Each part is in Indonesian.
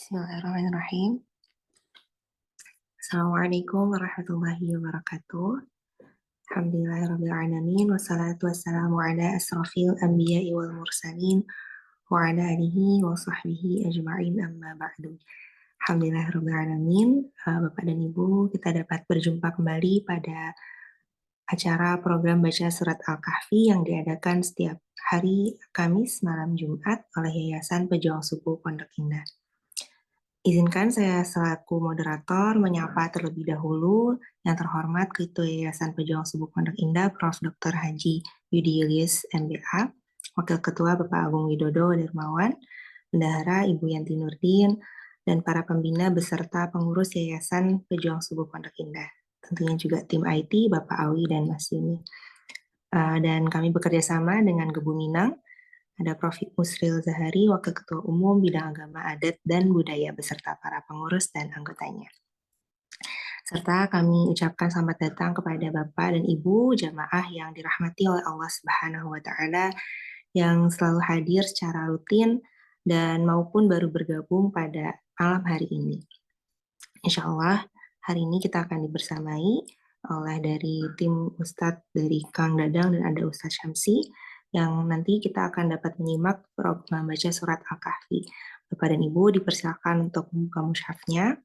Bismillahirrahmanirrahim. Assalamualaikum warahmatullahi wabarakatuh. Alhamdulillahirrabbilalamin. Wassalatu wassalamu ala asrafil anbiya'i wal mursalin wa ala alihi wa sahbihi ajma'in amma ba'du. Alhamdulillahirrabbilalamin. Bapak dan Ibu, kita dapat berjumpa kembali pada acara program baca surat Al-Kahfi yang diadakan setiap hari Kamis malam Jumat oleh Yayasan Pejuang Suku Pondok Indah. Izinkan saya selaku moderator menyapa terlebih dahulu yang terhormat Ketua Yayasan Pejuang Suku Pondok Indah Prof. Dr. Haji Yudi Ilyas MBA, Wakil Ketua Bapak Agung Widodo Dermawan, Bendahara Ibu Yanti Nurdin, dan para pembina beserta pengurus Yayasan Pejuang Suku Pondok Indah. Tentunya juga tim IT Bapak Awi dan Mas Yuni. Dan kami bekerja sama dengan Gebu Minang, ada Prof. Musril Zahari, Wakil Ketua Umum Bidang Agama, Adat, dan Budaya beserta para pengurus dan anggotanya. Serta kami ucapkan selamat datang kepada Bapak dan Ibu jamaah yang dirahmati oleh Allah Subhanahu wa Ta'ala yang selalu hadir secara rutin dan maupun baru bergabung pada malam hari ini. Insya Allah hari ini kita akan dibersamai oleh dari tim Ustadz dari Kang Dadang dan ada Ustadz Syamsi yang nanti kita akan dapat menyimak program baca surat Al-Kahfi. Bapak dan Ibu dipersilakan untuk membuka mushafnya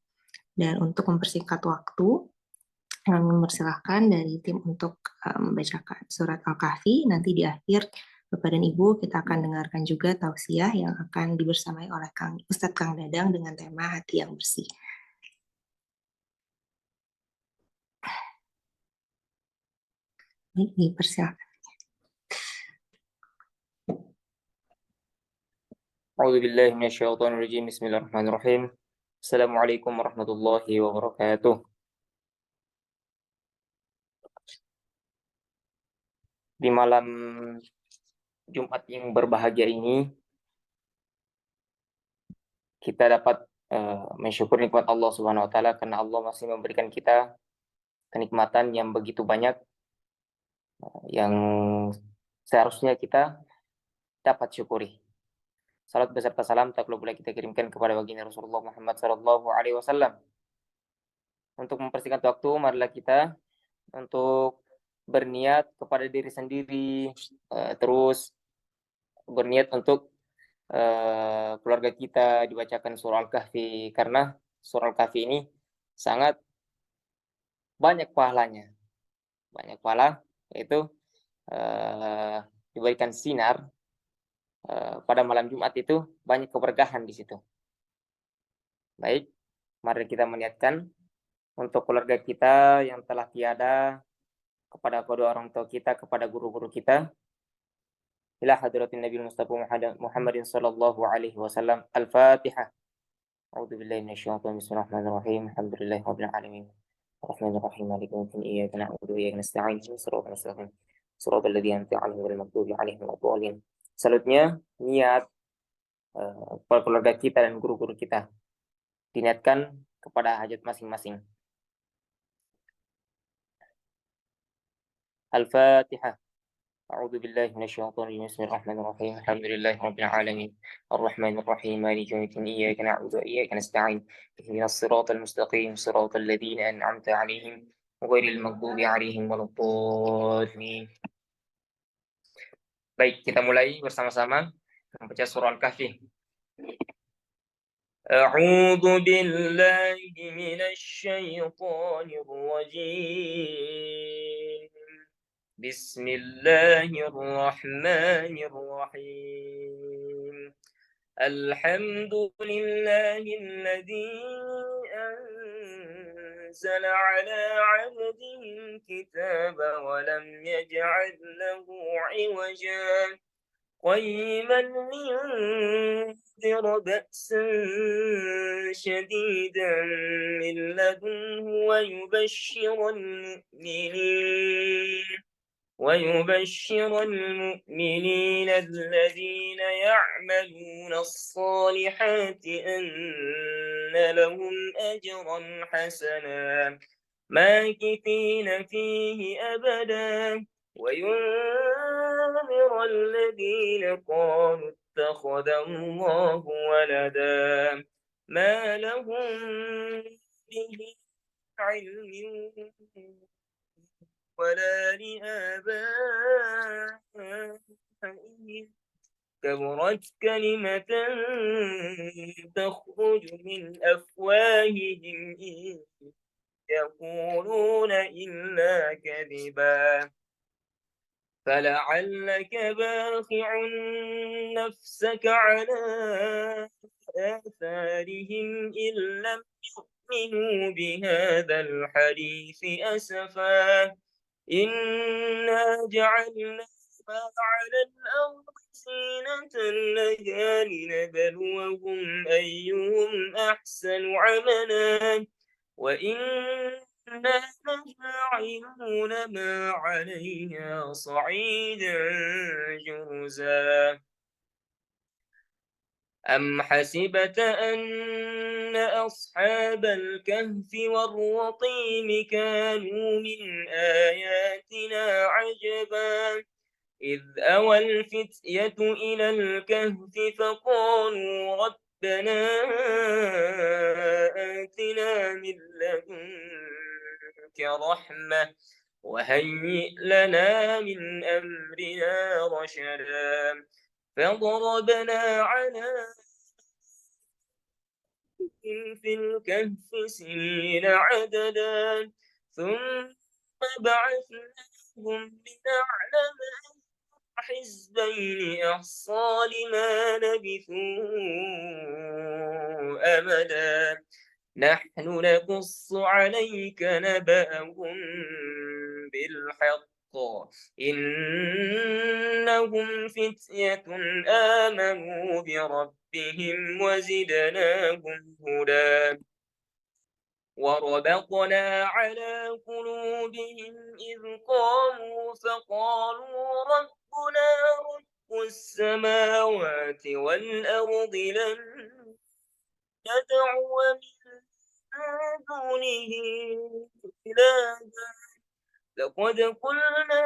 dan untuk mempersingkat waktu, kami mempersilahkan dari tim untuk membacakan surat Al-Kahfi. Nanti di akhir Bapak dan Ibu kita akan dengarkan juga tausiah yang akan dibersamai oleh Ustadz Kang Dadang dengan tema hati yang bersih. Baik, dipersilakan. A'udzubillahi minasyaitonirrajim. Bismillahirrahmanirrahim. Assalamualaikum warahmatullahi wabarakatuh. Di malam Jumat yang berbahagia ini, kita dapat mensyukur nikmat Allah Subhanahu wa Ta'ala karena Allah masih memberikan kita kenikmatan yang begitu banyak yang seharusnya kita dapat syukuri. Salat beserta salam tak pula kita kirimkan kepada baginda Rasulullah Muhammad sallallahu alaihi wasallam. Untuk mempersingkat waktu, marilah kita untuk berniat kepada diri sendiri, terus berniat untuk keluarga kita dibacakan surah Al-Kahfi, karena surah Al-Kahfi ini sangat banyak pahalanya, banyak pahala, yaitu diberikan sinar pada malam Jumat itu banyak keberkahan di situ. Baik, mari kita meniatkan untuk keluarga kita yang telah tiada, kepada kedua orang tua kita, kepada guru-guru kita, ila hadratin Nabi Mustafa Muhammadin sallallahu alaihi wasallam. Al-Fatihah. A'udzu billahi minasyaitonir bismillahirrahmanirrahim. Alhamdulillahi rabbil alamin. Arrahmanir rahim. Maliki yaumiddin. Iyyaka na'budu wa iyyaka nasta'in. Shiratal mustaqim. Shiratal ladzina an'amta 'alaihim ghairil maghdubi 'alaihim waladdallin. Selanjutnya, niat keluarga kita dan guru-guru kita diniatkan kepada hajat masing-masing. Al-Fatihah. أعوذ بالله من الشيطان الرجيم بسم الله الرحمن الرحيم الحمد لله رب العالمين الرحمن الرحيم مالك يوم الدين إياك نعبد وإياك نستعين اهدنا الصراط المستقيم صراط الذين أنعمت عليهم غير المغضوب عليهم ولا الضالين. Baik, kita mulai bersama-sama membaca surah Al-Kahfi. A'udzu billahi minasy syaithanir rajim. بسم الله الرحمن الرحيم الحمد لله الذي أنزل على عبده الكتاب ولم يجعل له عوجا قيما لينذر بأسا شديدا من لدنه ويبشر المؤمنين الذين يعملون الصالحات أن لهم أجرا حسنا ماكثين فيه أبدا وينذر الذين قالوا اتخذ الله ولدا ما لهم به علم ولا لآبائهم كبرت كلمة تخرج من أفواههم إن يقولون إلا كذبا فلعلك باخع نفسك على آثارهم إن لم يؤمنوا بهذا الحديث أسفا إنا جعلنا ما على الأرض زينة لها لنبلوهم أيهم أحسن عملا وإنا لجاعلون ما عليها صعيدا جرزا أم حسبت أن أصحاب الكهف والرقيم كانوا من آياتنا عجبا إذ أوى الفتية إلى الكهف فقالوا ربنا آتنا من لدنك رحمة وهيئ لنا من أمرنا رشدا فضربنا على في الكهف سنين عددا ثم بعثناهم لنعلم حزبين أحصى لما لبثوا أمدا نحن نقص عليك نبأهم بالحق إنهم فتية آمنوا بربهم وزدناهم هدى وربطنا على قلوبهم إذ قاموا فقالوا ربنا رب السماوات والأرض لن ندعو من دونه إلها لقد قلنا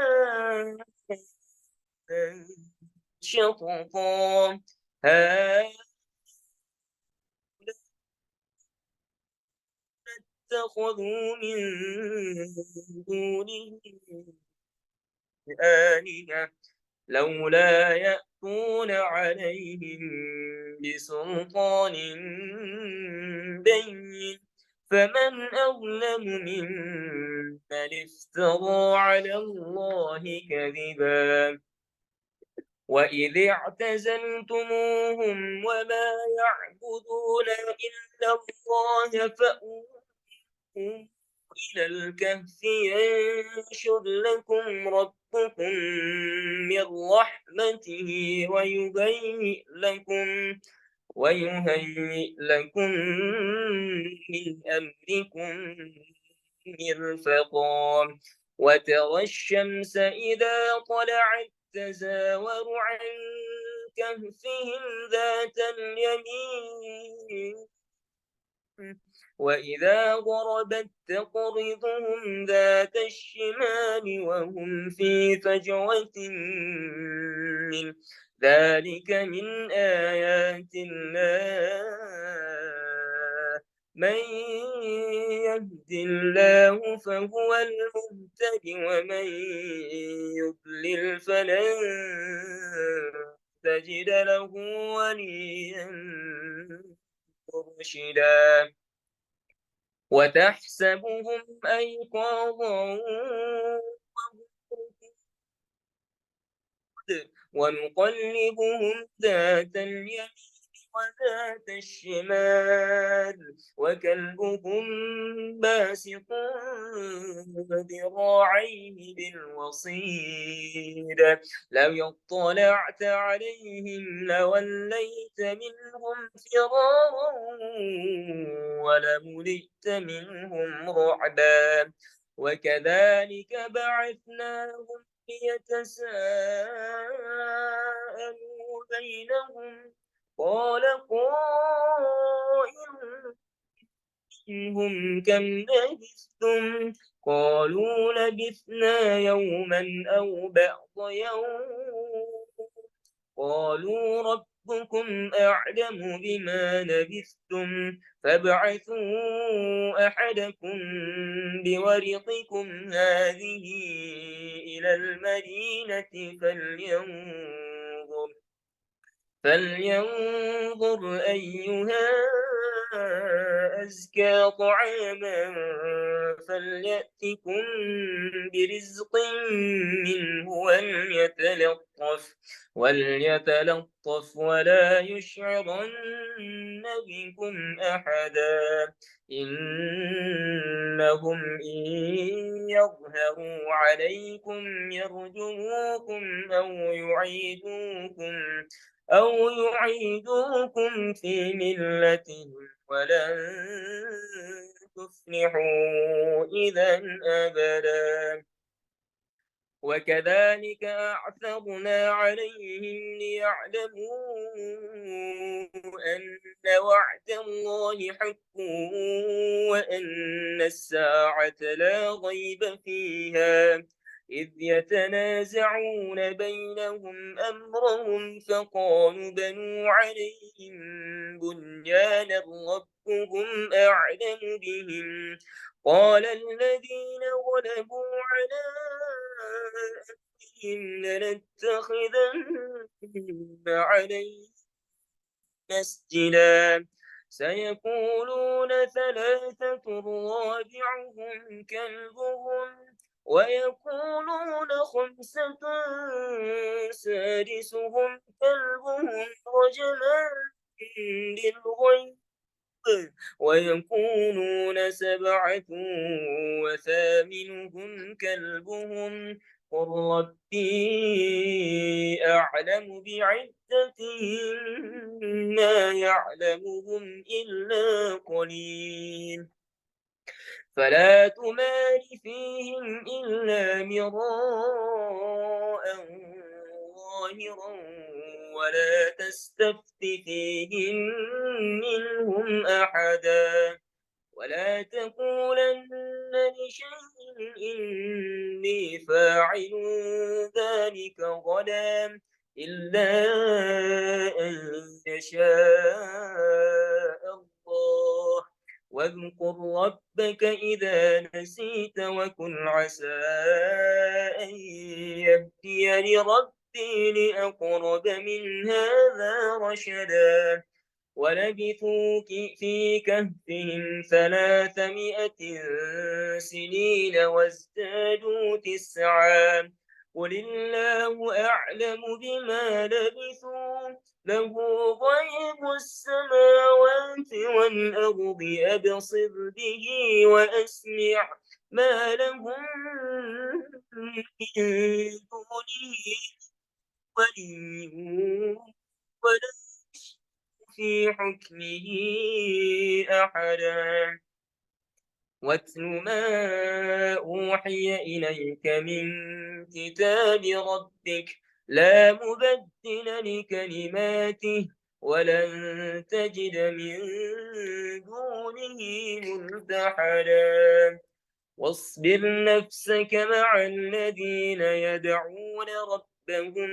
شططا هؤلاء اتخذوا من دونه آلهة لولا يأتون عليهم بسلطان بين فمن أظلم ممن افترى على الله كذبا وإذ اعتزلتموهم وما يعبدون إلا الله فأووا إلى الكهف ينشر لكم ربكم من رحمته ويهيئ لكم من أمركم مرفقا وترى الشمس إذا طلعت تزاور عن كهفهم ذات اليمين وإذا غربت تقرضهم ذات الشمال وهم في فجوة منه ذلك من آيات الله من يهد الله فهو المهتد ومن يضلل فلن تجد له وليا مرشدا وتحسبهم أيقاظا ونقلبهم ذات اليمين وذات الشمال وكلبهم باسط ذراعيه بالوصيد لو اطلعت عليهم لوليت منهم فرارا ولملئت منهم رعبا وكذلك بعثناهم ليتساءلوا بينهم قال قائل منهم كم لبثتم قالوا لبثنا يوما أو بعض يوم قالوا ربكم أعلم بما لبثتم فابعثوا أحدكم بورقكم هذه إلى المدينة فلينظر أيها أزكى طعاما فليأتكم برزق منه وليتلطف ولا يشعرن بكم أحدا إنهم إن يظهروا عليكم يرجموكم أو يعيدوكم في ملتهم ولن تفلحوا إذا أبدا وكذلك أعثرنا عليهم ليعلموا أن وعد الله حق وأن الساعة لا ريب فيها إذ يتنازعون بينهم أمرهم فقالوا بنوا عليهم بنيانا ربهم أعلم بهم قال الذين غلبوا على أمرهم لنتخذن عليهم مسجدا سيقولون ثلاثة رابعهم كلبهم ويقولون خمسة سادسهم كلبهم رجما بالغيب ويكونون سبعة وثامنهم كلبهم قل ربي أعلم بعدتهم ما يعلمهم إلا قليل فلا تمار فيهم إلا مراء ظاهرا ولا تستفت فيهم منهم أحدا ولا تقولن لشيء إني فاعل ذلك غدا إلا أن يشاء الله. واذكر ربك إذا نسيت وكن عسى أن يهديني ربي لأقرب من هذا رشدا. ولبثوا في كهفهم 300 سنين وازدادوا 9. قل الله أعلم بما لبثوا له غيب السماوات والأرض أبصر به وأسمع ما لهم من دونه ولي ولا في حكمه أحدا. واتل ما أوحي إليك من كتاب ربك لا مبدل لكلماته ولن تجد من دونه ملتحدا. واصبر نفسك مع الذين يدعون ربهم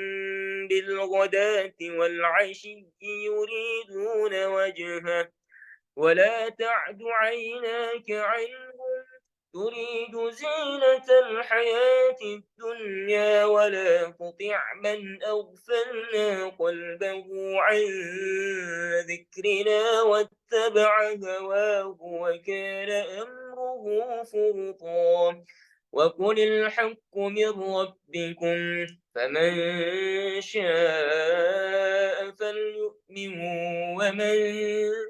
بالغداة والعشي يريدون وجهه ولا تعد عيناك عنهم تريد زينة الحياة الدنيا ولا تطع من أغفلنا قلبه عن ذكرنا واتبع هواه وكان أمره فرطا. وقل الحق من ربكم فمن شاء فليؤمن ومن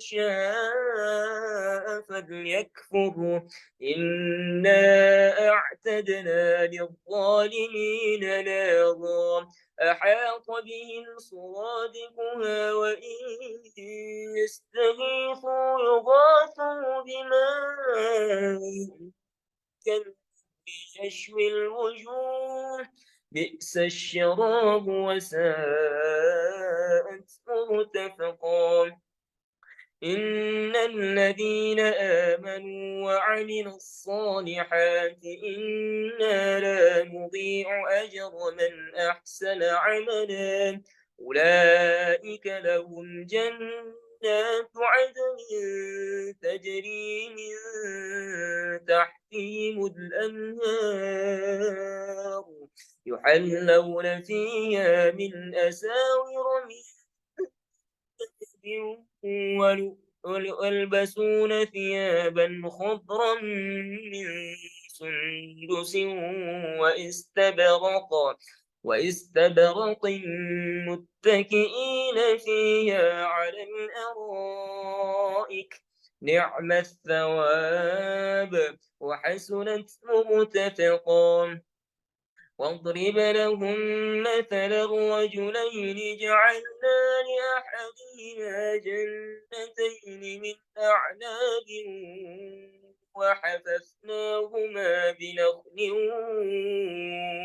شاء فليكفر. إنا أعتدنا للظالمين نارا أحاط بهم سرادقها وإن يستغيثوا يغاثوا بماء كالمهل يشوي الوجوه بئس الشراب وساءت مرتفقا. إن الذين آمنوا وعملوا الصالحات إنا لا نضيع أجر من أحسن عملا. أولئك لهم جنات عدن تجري من تحتهم الأنهار يحلون فيها من أساور من ويلبسون ثيابا خضرا من سندس واستبرق متكئين فيها على الأرائك نعم الثواب وحسنت مرتفقا. واضرب لهم مثلا الرجلين جعلنا لأحدهما جنتين من أعناب وحففناهما بنخل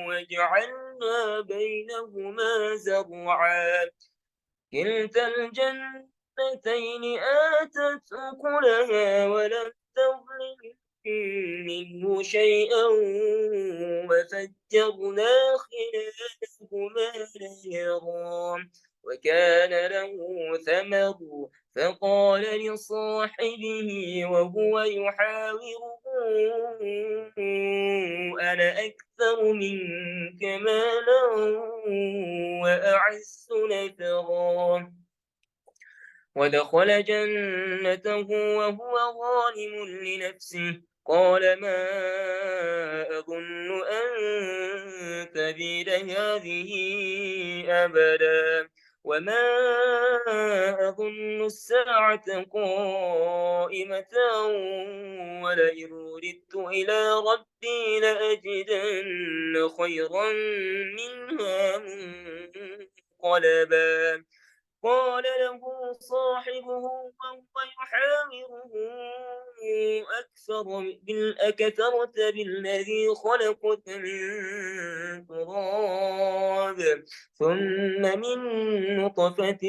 وجعلنا بينهما زرعا. كلتا الجنتين آتت أكلها ولم تظلم منه شيئا وفجرنا خلالهما نهرا وكان له ثمر فقال لصاحبه وهو يحاوره أنا أكثر منك مالا وأعز نفرا. ودخل جنته وهو ظالم لنفسه قال ما أظن أن تبيد هذه أبدا وما أظن الساعة قائمة ولئن رددت إلى ربي لأجدن خيرا منها منقلبا. قال له صاحبه وهو يحاوره أكثرت بالذي خلقك من تراب ثم من نطفة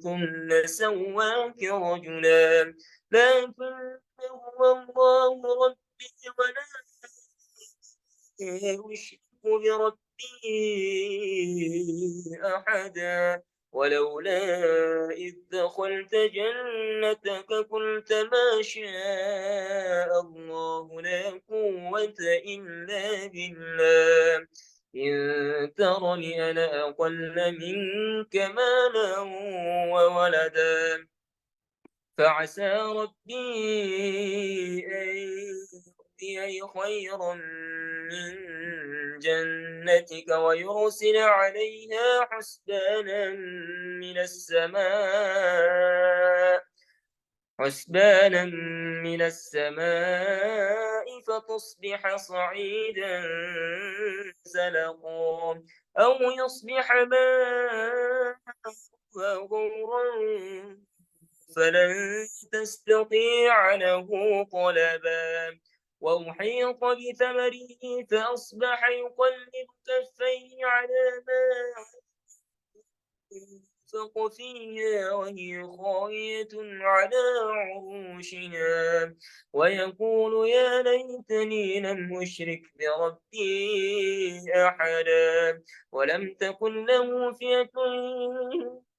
ثم سواك رجلا لكن هو الله ربي ولا أشرك بربي أحدا ولولا إذ دخلت جنتك قلت ما شاء الله لا قوة إلا بالله إن ترني أنا أقل منك مالا وولدا فعسى ربي أن يؤتي خيرا من جنتك ويرسل عليها حسبانا من السماء فتصبح صعيدا زلقا أو يصبح ماؤها غورا فلن تستطيع له طلبا وأحيط بثمره فأصبح يقلب كفيه على ما أنفق فيها وهي خاوية على عروشها ويقول يا ليتني لم أشرك بربي أحدا ولم تكن له فئة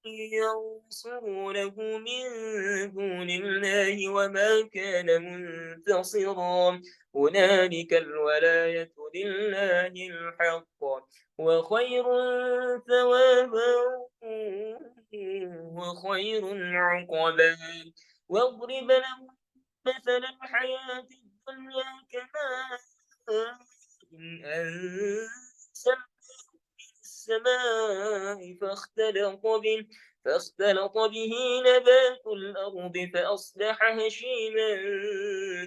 ينصرونه من دون الله وما كان منتصرا هنالك الولاية لله الحق وخير ثوابا وخير عقبا واضرب لهم مثل الحياة الدنيا كماء إن أنزلنا السماء فاختلط به نبات الأرض فأصبح هشيما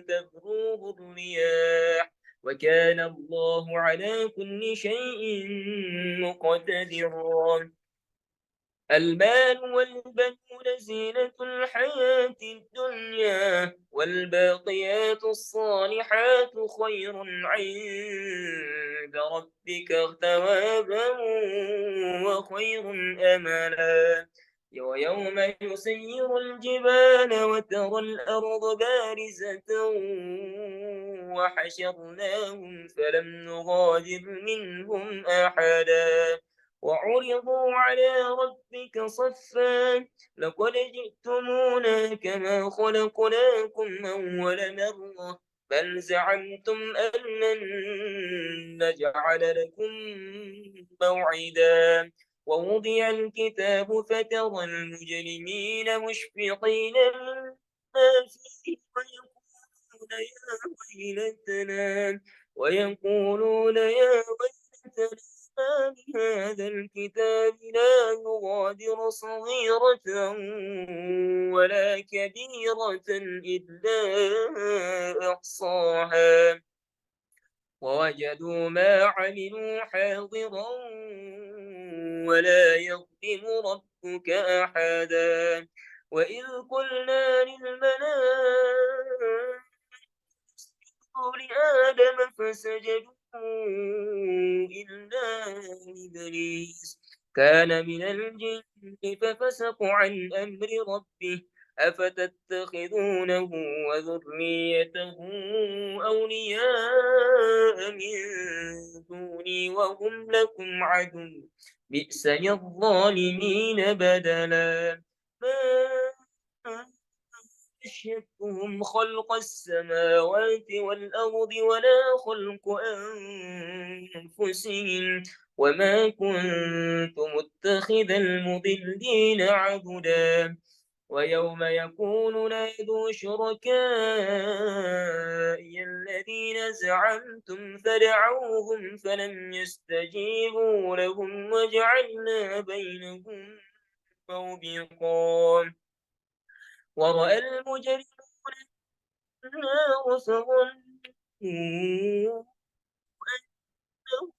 تذروه الرياح وكان الله على كل شيء مقتدرا المال والبنون زينة الحياة الدنيا والباقيات الصالحات خير عند ربك ثوابا وخير أملا ويوم يسير الجبال وترى الأرض بارزة وحشرناهم فلم نغادر منهم أحدا وعرضوا على ربك صفا لقد جئتمونا كما خلقناكم أول مرة بل زعمتم أن لن نجعل لكم موعدا ووضع الكتاب فترى المجرمين مشفقين مما فيه ويقولون يا ويلتنا ما لهذا الكتاب لا يغادر صغيرة ولا كبيرة إلا أحصاها ووجدوا ما عملوا حاضرا ولا يظلم ربك أحدا وإذ قلنا للملائكة لآدم فسجدوا إلا إبليس كان من الجن ففسق عن أمر ربه أفتتخذونه وذريته أولياء من دوني وهم لكم عدو بئس للظالمين بدلا ما أشهدتهم خلق السماوات والأرض ولا خلق أنفسهم وما كنت متخذ المضلين عبدا ويوم يقول نادوا شركائي الذين زعمتم فدعوهم فلم يستجيبوا لهم وجعلنا بينهم موبقا ورأى المجرمون النار فظنوا أنهم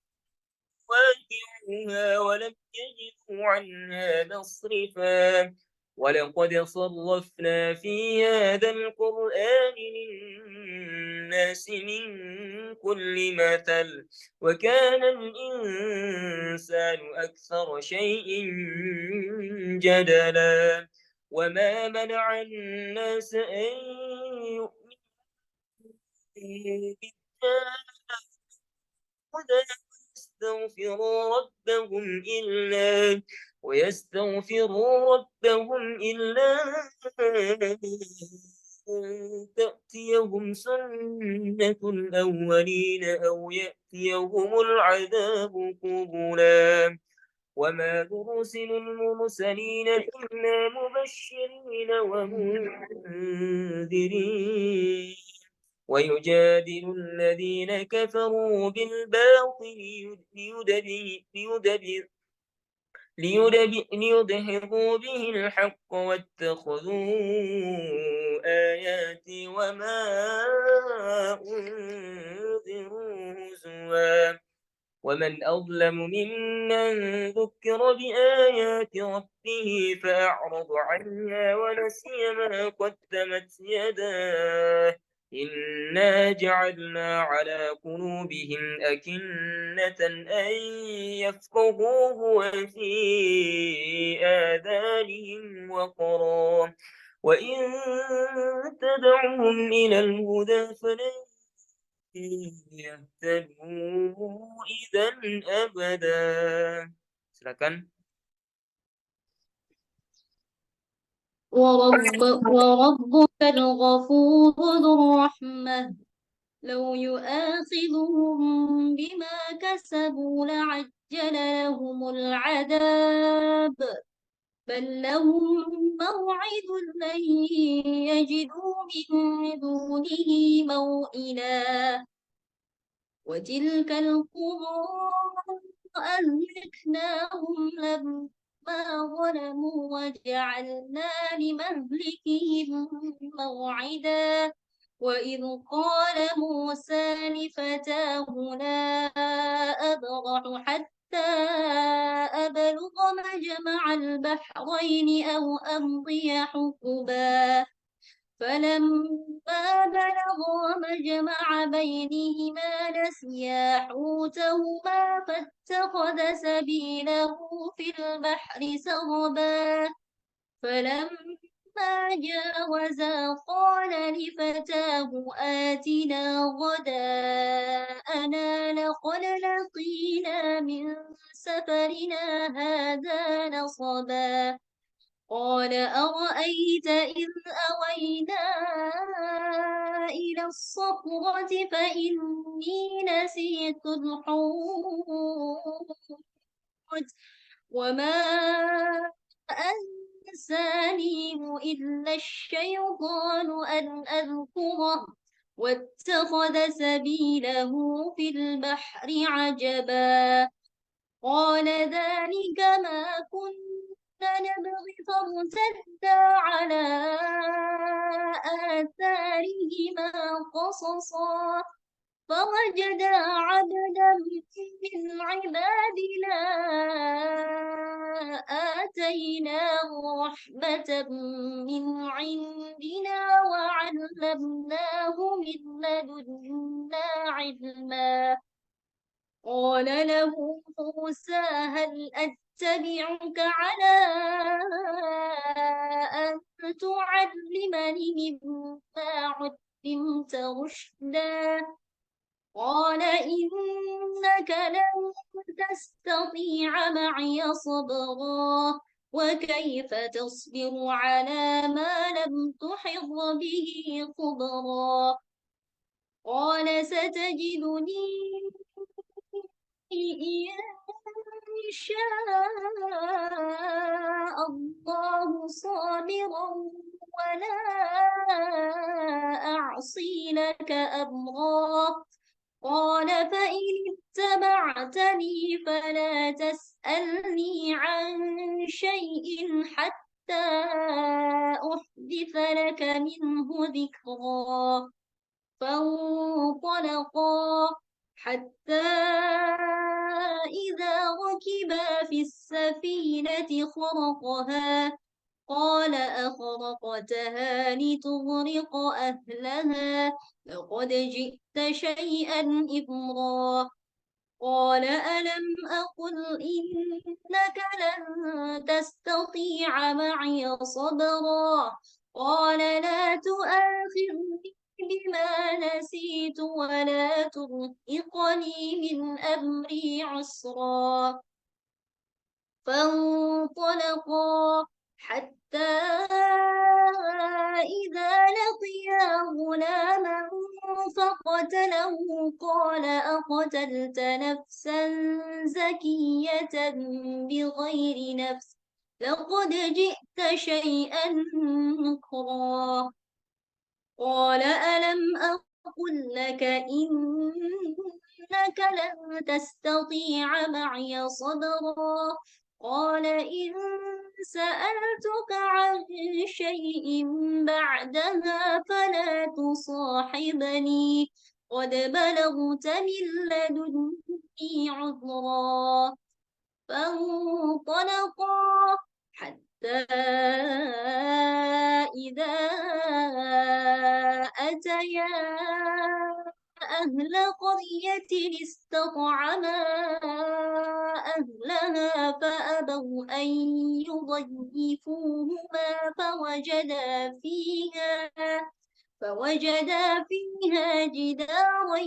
واقعوها ولم يجدوا عنها مصرفا ولقد صرفنا في هذا القرآن للناس من كل مثل وكان الإنسان أكثر شيء جدلا وما منع الناس أن يؤمنوا بالله ويستغفروا ربهم إلا أن تأتيهم سنة الأولين أو يأتيهم العذاب قبلا وما نرسل المرسلين إلا مبشرين ومنذرين ويجادل الذين كفروا بالباطل ليدحضوا به الحق واتخذوا آياتي وما أنذروا هزوا ومن أظلم ممن ذكر بآيات ربه فأعرض عنها ونسي ما قدمت يداه إنا جعلنا على قلوبهم أكنة أن يفقهوه وفي آذانهم وقرا وإن تدعهم إلى الهدى فلن يهتدوا إذا أبدا. Silakan. وربك الغفور ذو الرحمة لو يؤاخذهم بما كسبوا لعجل لهم العذاب بل لهم موعد لن يجدوا من دونه موئلا وتلك القرى أهلكناهم لما ظلموا وجعلنا لمهلكهم موعدا وإذ قال موسى لفتاه لا أبرح حتى أبلغ مجمع البحرين أو أمضي حقبا فلما بلغا مجمع بينهما نسيا حوتهما فاتخذ سبيله في البحر سربا فلما جاوزا قال لفتاه آتنا غداءنا لقد لقينا من سفرنا هذا نصبا قال أرأيت إذ أوينا إلى الصخرة فإني نسيت الحوت وما أنسانيه إلا الشيطان أن أذكره واتخذ سبيله في البحر عجبا قال ذلك ما كنا نبغي فارتدا على آثارهما قصصا فوجدا عبدا من عبادنا آتيناه رحمة من عندنا وعلمناه من لدنا علما قال له موسى هل أتبعك على أن تعلمني مما علمت رشدا قال إنك لن تستطيع معي صبرا وكيف تصبر على ما لم تحط به خبرا قال ستجدني إن شاء الله صابرا ولا أعصي لك أمرا قال فإن اتبعتني فلا تسألني عن شيء حتى أحدث لك منه ذكرا فانطلقا حتى إذا ركبا في السفينة خرقها قال أخرقتها لتغرق أهلها لقد جئت شيئا إمرا قال ألم أقل إنك لن تستطيع معي صبرا قال لا تؤاخذني بما نسيت خشيت ولا ترهقني من أمري عسرا فانطلقا حتى إذا لقيا غلاما فقتله قال أقتلت نفسا زكية بغير نفس لقد جئت شيئا نكرا قال ألم أقل لك إنك لن تستطيع معي صبرا قال إن سألتك عن شيء بعدها فلا تصاحبني قد بلغت من لدني عذرا فانطلقا حتى إذا أتيا أهل قرية استطعما أهلها فأبوا أن يضيفوهما فوجدا فيها جدارا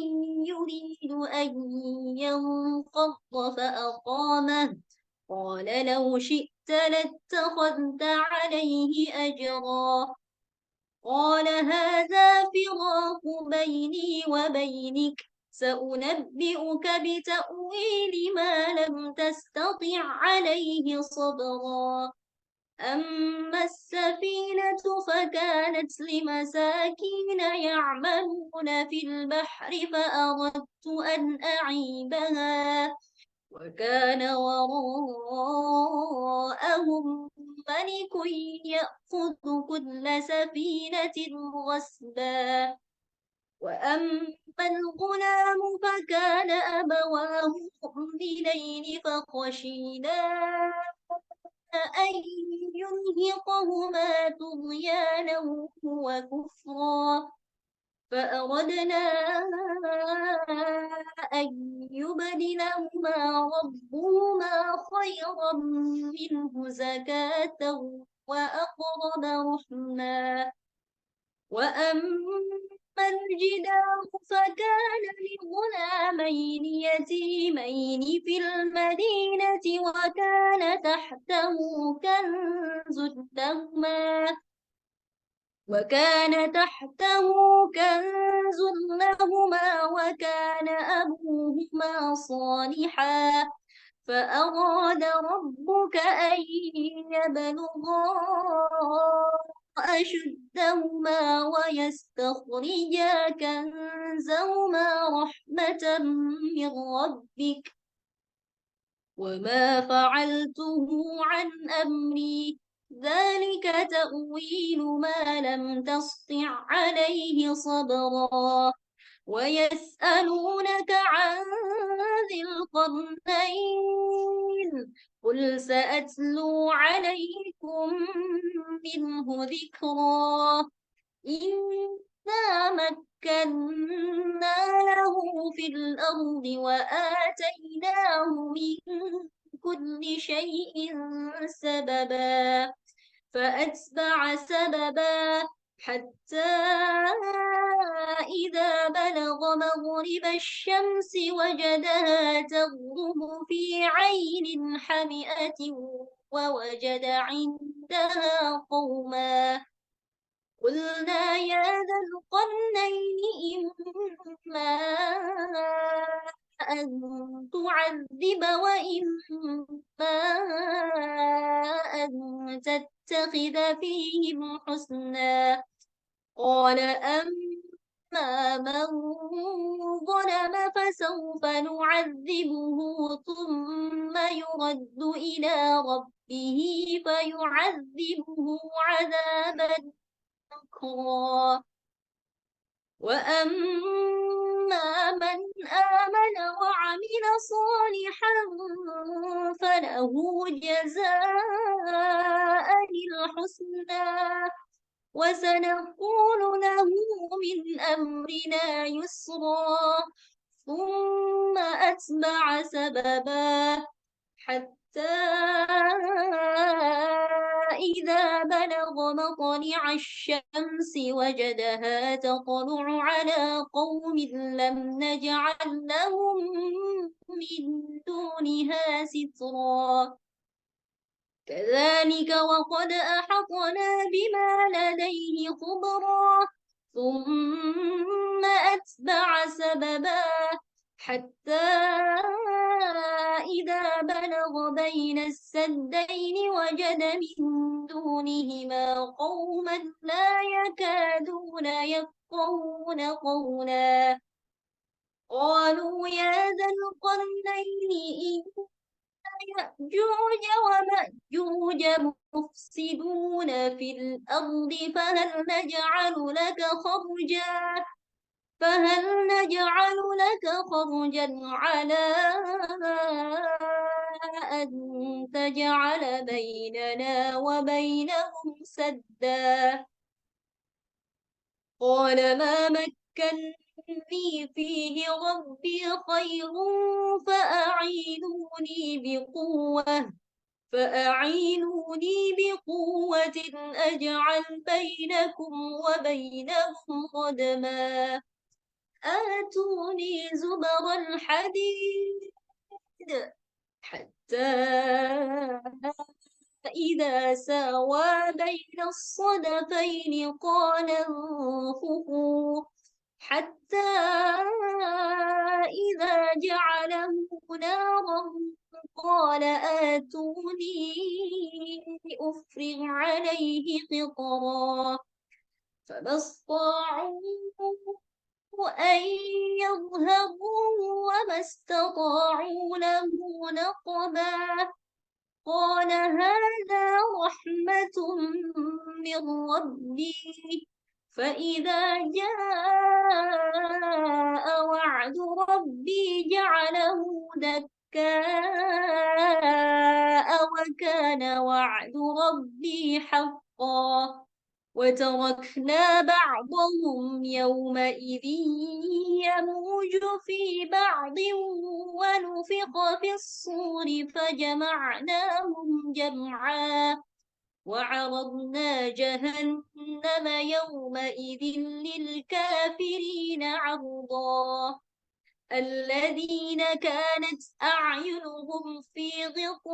يريد أن ينقض فأقامه قال لو شئت لاتخذت عليه أجرا قال هذا فراق بيني وبينك سأنبئك بتأويل ما لم تستطع عليه صبرا أما السفينة فكانت لمساكين يعملون في البحر فأردت أن أعيبها وكان وراءهم ملك يأخذ كل سفينة غصبا وأما الغلام فكان أبواه مؤمنين فخشينا أن يرهقهما طغيانا وكفرا فأردنا أن يبدلهما ربهما خيرا منه زكاة وأقرب رحما وأما الجدار فكان لغلامين يتيمين في المدينة وكان تحته كنز لهما وكان أبوهما صالحا فأراد ربك أن يبلغا أشدهما ويستخرجا كنزهما رحمة من ربك وما فعلته عن أمري ذلك تأويل ما لم تسطع عليه صبرا ويسألونك عن ذي القرنين قل سأتلو عليكم منه ذكرا إنا مكنا له في الأرض وآتيناه من كل شيء سببا فأتبع سببا حتى إذا بلغ مغرب الشمس وجدها تغرب في عين حمئة ووجد عندها قوما قلنا يا ذا القرنين إما أن تعذب وإما أن تتخذ فيهم حسنا قال أما من ظلم فسوف نعذبه ثم يرد إلى ربه فيعذبه عذابا نكرا وأما من آمن وعمل صالحا فله جزاء الحسنى وسنقول له من أمرنا يسرا ثم أتبع سببا حتى إذا بلغ مطلع الشمس وجدها تطلع على قوم لم نجعل لهم من دونها سترا كذلك وقد أحطنا بما لديه خبرا ثم أتبع سببا حتى إذا بلغ بين السدين وجد من دونهما قوما لا يكادون يفقهون قولا قالوا يا ذا القرنين إن يأجوج ومأجوج مفسدون في الأرض فهل نجعل لك خرجا على أن تجعل بيننا وبينهم سدا قال ما مكني فيه ربي خير فأعينوني بقوة أجعل بينكم وبينهم ردما آتوني زبر الحديد حتى إذا ساوى بين الصدفين قال انفخوا حتى إذا جعله نارا قال آتوني أفرغ عليه قطرا فما استطاعوا أن يظهروا وما استطاعوا له نقبا قال هذا رحمة من ربي فإذا جاء وعد ربي جعله دكاء وكان وعد ربي حقا وتركنا بعضهم يومئذ يموج في بعض ونفخ في الصور فجمعناهم جمعا وعرضنا جهنم يومئذ للكافرين عرضا الذين كانت أعينهم في غطاء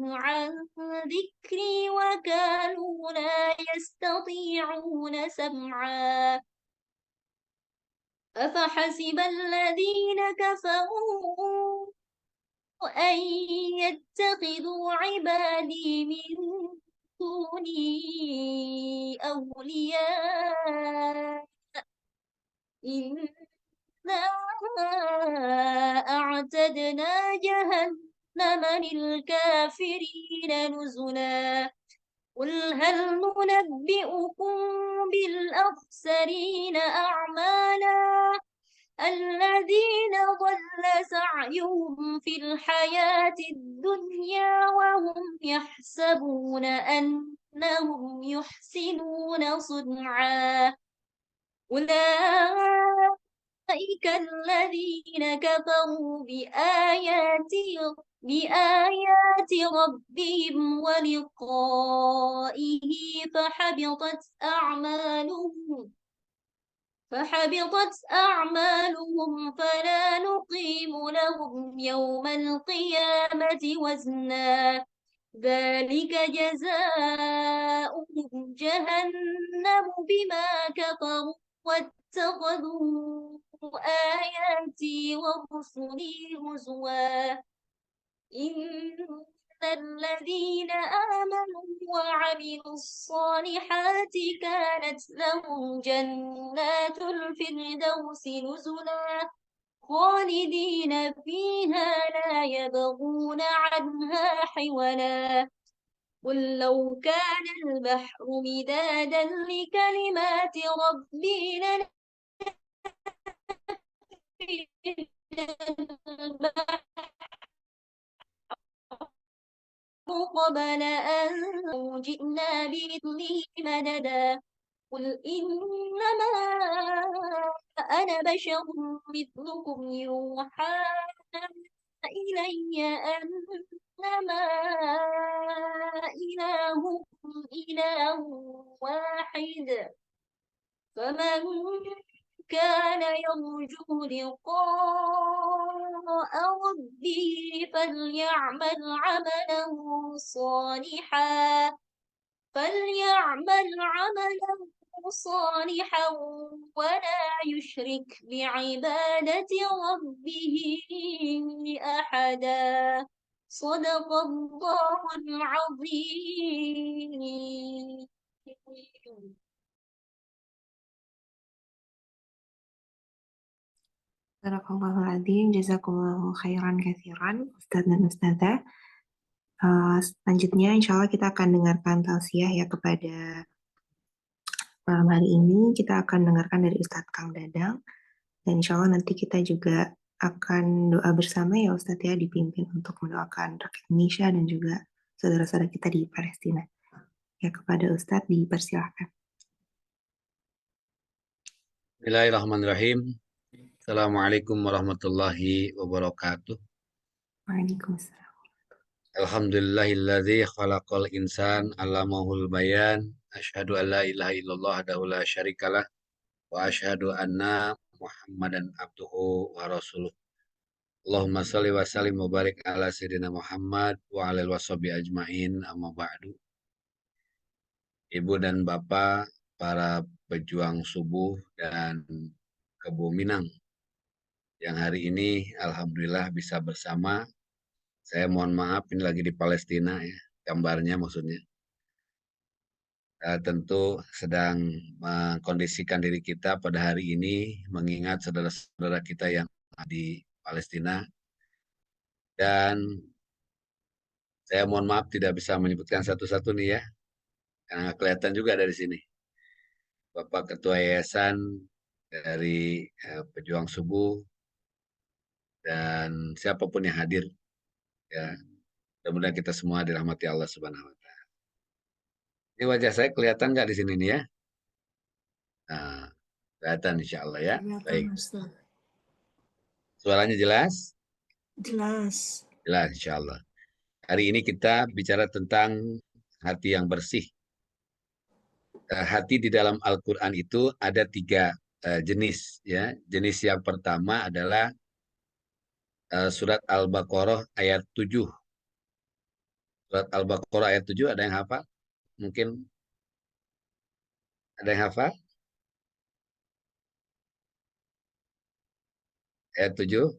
عن ذكري وكانوا لا يستطيعون سمعا أفحسب الذين كفروا أن يتخذوا عبادي من دوني أولياء إنا أعتدنا جهنم للكافرين نزلا قل هل ننبئكم بالأخسرين أعمالا الذين ضل سعيهم في الحياة الدنيا وهم يحسبون أنهم يحسنون صنعا أولئك الذين كفروا بآيات ربهم ولقائه فحبطت أعمالهم فلا نقيم لهم يوم القيامة وزنا ذلك جزاؤهم جهنم بما كفروا واتخذوا آياتي ورسلي هزوا إن الذين آمنوا وعملوا الصالحات كانت لهم جنات الفردوس نزلا خالدين فيها لا يبغون عنها حولا قل لو كان البحر مدادا لكلمات ربي لنفد البحر قبل أن جئنا بمثله مددا قل إنما أنا بشر مثلكم يوحى إلي أنما إلهكم إله واحد فمن كان يرجو لقاء ربه فليعمل عملا صالحا ولا يشرك بعبادة ربه أحدا صدق الله العظيم. Barakallahu jazakumullahu khairan katsiran, Ustadz dan Ustazah. Selanjutnya, insya Allah kita akan dengarkan tausiah ya kepada malam hari ini. Kita akan dengarkan dari Ustadz Kang Dadang. Dan insya Allah nanti kita juga akan doa bersama ya Ustadz ya, dipimpin untuk mendoakan rakyat Indonesia dan juga saudara-saudara kita di Palestina. Ya, kepada Ustadz dipersilahkan. Bismillahirrahmanirrahim. Assalamualaikum warahmatullahi wabarakatuh. Waalaikumsalam. Alhamdulillahilladzi khalaqal insan 'allamahul bayan. Asyhadu an la ilaha illallah wahdahu la syarikalah wa asyhadu anna Muhammadan abduhu wa rasuluh. Allahumma shalli wa sallim wa barik ala sayyidina Muhammad wa ala alihi washabi ajmain, amma ba'du. Ibu dan Bapak, para pejuang subuh dan Kebo Minang yang hari ini alhamdulillah bisa bersama. Saya mohon maaf ini lagi di Palestina ya, gambarnya maksudnya. Tentu sedang mengkondisikan diri kita pada hari ini mengingat saudara-saudara kita yang di Palestina. Dan saya mohon maaf tidak bisa menyebutkan satu-satu nih ya, karena kelihatan juga dari sini. Bapak Ketua Yayasan dari Pejuang Subuh dan siapapun yang hadir ya. Mudah-mudahan kita semua dirahmati Allah Subhanahu wa taala. Ini wajah saya kelihatan nggak di sini nih ya? Nah, kelihatan insya Allah ya. Baik. Suaranya jelas? Jelas. Jelas insya Allah. Hari ini kita bicara tentang hati yang bersih. Hati di dalam Al-Quran itu ada 3 jenis ya. Jenis yang pertama adalah surat Al-Baqarah ayat 7. Surat Al-Baqarah ayat 7 ada yang hafal? Mungkin ada yang hafal? Ayat 7?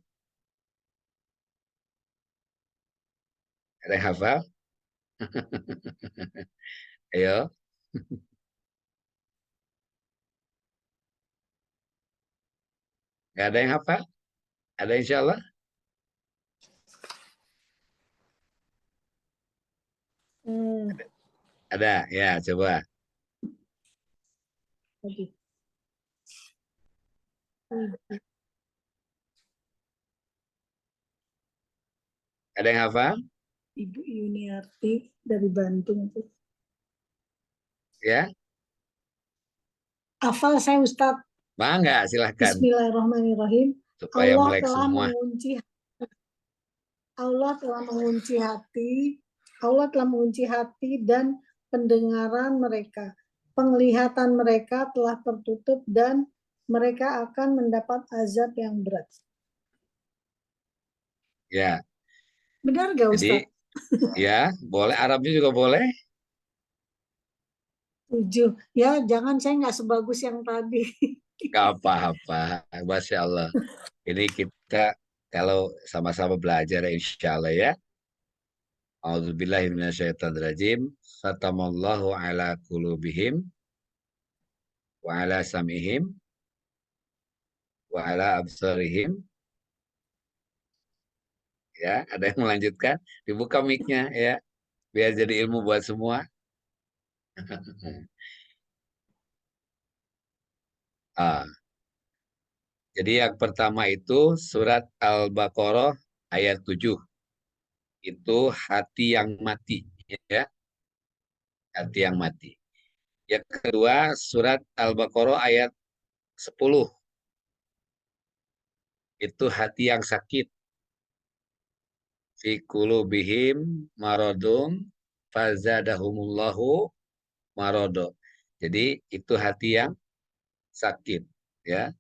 Ada yang hafal? Ayo. Nggak ada yang hafal? Ada insya Allah? Ada, ya coba. Ada yang hafal? Ibu Yuniarti dari Bandung. Ya? Hafal saya Ustadz. Bangga, silahkan. Bismillahirrahmanirrahim. Supaya Allah melek telah semua. Allah telah mengunci hati dan pendengaran mereka. Penglihatan mereka telah tertutup dan mereka akan mendapat azab yang berat. Ya. Benar gak Ustadz? Jadi, ya, boleh. Arabnya juga boleh. 7. Ya, jangan saya nggak sebagus yang tadi. Gak apa-apa. Masya Allah. Ini kita kalau sama-sama belajar insya Allah ya. A'udzubillahi minasyaitonirrajim. Khatamallahu ala qulubihim wa ala sam'ihim wa ala absarihim. Ya, ada yang melanjutkan? Dibuka mic-nya ya. Biar jadi ilmu buat semua. Jadi yang pertama itu surat Al-Baqarah ayat 7. Itu hati yang mati. Ya. Hati yang mati. Yang kedua surat Al-Baqarah ayat 10. Itu hati yang sakit. fi qulubihim maradun fazadahumullahu marado. Jadi itu hati yang sakit, ya.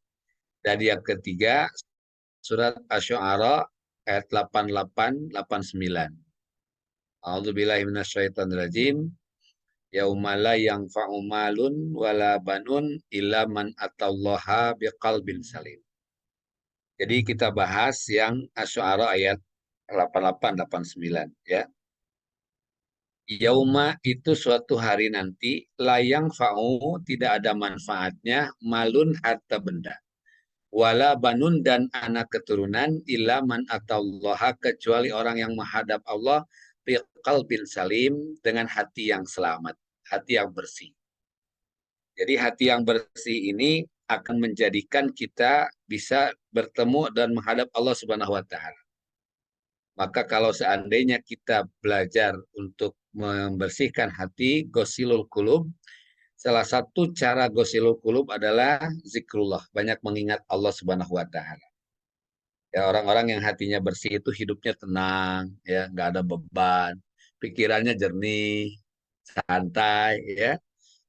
Dan yang ketiga surat Asy-Syu'ara ayat 88 89. A'udzubillahi minasyaitonirrajim. Yauma la yanfa'u malun wala banun illa man atallaha biqalbin salim. Jadi kita bahas yang Asy-Syu'ara ayat 88 89, ya. Yauma itu suatu hari nanti layang fa'u tidak ada manfaatnya malun harta benda wala banun dan anak keturunan illa man atallaha kecuali orang yang menghadap Allah biqalbin salim dengan hati yang selamat, hati yang bersih. Jadi hati yang bersih ini akan menjadikan kita bisa bertemu dan menghadap Allah Subhanahu wa taala. Maka kalau seandainya kita belajar untuk membersihkan hati, gosilul kulub, salah satu cara gosilul kulub adalah zikrullah, banyak mengingat Allah Subhanahu wa taala. Ya, orang-orang yang hatinya bersih itu hidupnya tenang, ya, nggak ada beban, pikirannya jernih, santai, ya,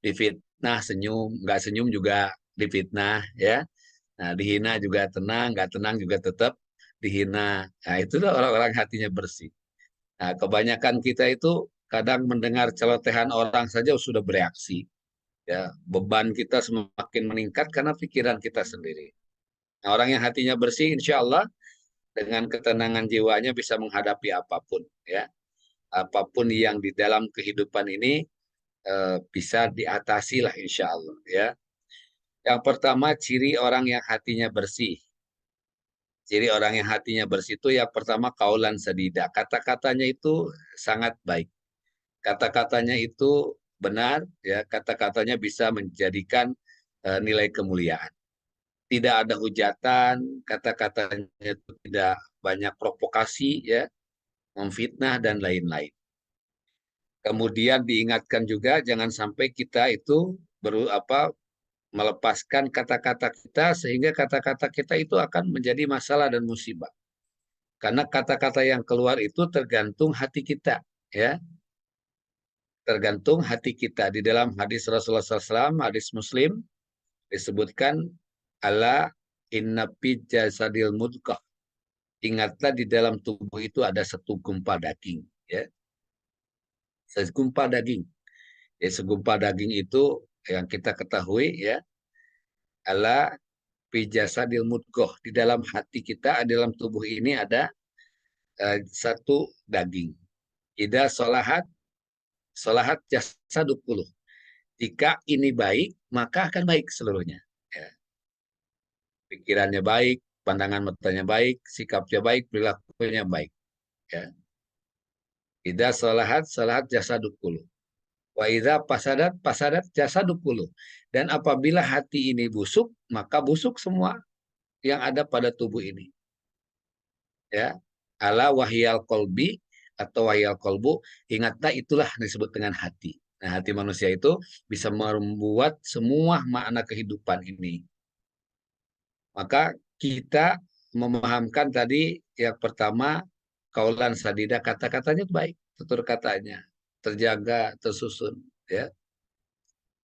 difitnah senyum, nggak senyum juga difitnah, ya. Nah, dihina juga tenang, nggak tenang juga tetap dihina. Nah, itulah orang-orang hatinya bersih. Nah, kebanyakan kita itu kadang mendengar celotehan orang saja sudah bereaksi. Ya, beban kita semakin meningkat karena pikiran kita sendiri. Nah, orang yang hatinya bersih, insya Allah dengan ketenangan jiwanya bisa menghadapi apapun. Ya, apapun yang di dalam kehidupan ini bisa diatasi lah, insya Allah. Ya, yang pertama ciri orang yang hatinya bersih. Ciri orang yang hatinya bersih itu yang pertama kaulan sadida. Kata-katanya itu sangat baik. Kata-katanya itu benar, ya. Kata-katanya bisa menjadikan nilai kemuliaan. Tidak ada hujatan, kata-katanya itu tidak banyak provokasi, ya, memfitnah dan lain-lain. Kemudian diingatkan juga jangan sampai kita itu melepaskan kata-kata kita sehingga kata-kata kita itu akan menjadi masalah dan musibah. Karena kata-kata yang keluar itu tergantung hati kita, ya. Tergantung hati kita. Di dalam hadis Rasulullah SAW, hadis Muslim, disebutkan, ala inna fi jasadil mudghah. Ingatlah di dalam tubuh itu ada segumpal daging, ya. Segumpal daging. Ya, segumpal daging itu yang kita ketahui, ya. Ala fi jasadil mudghah. Di dalam hati kita, di dalam tubuh ini ada satu daging. Ida solahat jasadul kulluh. Jika ini baik, maka akan baik seluruhnya. Ya. Pikirannya baik, pandangan matanya baik, sikapnya baik, perilakunya baik. Ya. Ida solahat jasadul kulluh. Wa idza pasadat jasadul kulluh. Dan apabila hati ini busuk, maka busuk semua yang ada pada tubuh ini. Ya. Ala wahyal qalbi atau wahyal qalbu, ingatlah itulah disebut dengan hati. Nah, hati manusia itu bisa membuat semua makna kehidupan ini. Maka kita memahamkan tadi yang pertama, kaulan sadida, kata-katanya baik, tutur katanya, terjaga, tersusun. Ya.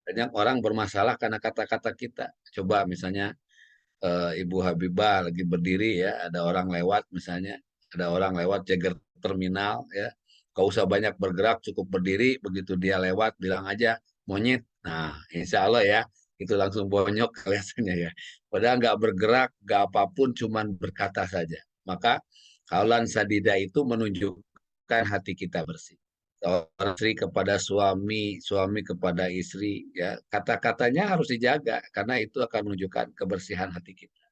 Banyak orang bermasalah karena kata-kata kita. Coba misalnya Ibu Habibah lagi berdiri, ya, ada orang lewat misalnya, ada orang lewat jaga terminal, ya, gak usah banyak bergerak, cukup berdiri, begitu dia lewat bilang aja monyet. Nah, insya Allah ya itu langsung bonyok kelihatannya, ya. Padahal nggak bergerak, nggak apapun, cuman berkata saja. Maka kaulan sadida itu menunjukkan hati kita bersih. Seorang istri kepada suami, suami kepada istri, ya, kata-katanya harus dijaga karena itu akan menunjukkan kebersihan hati kita.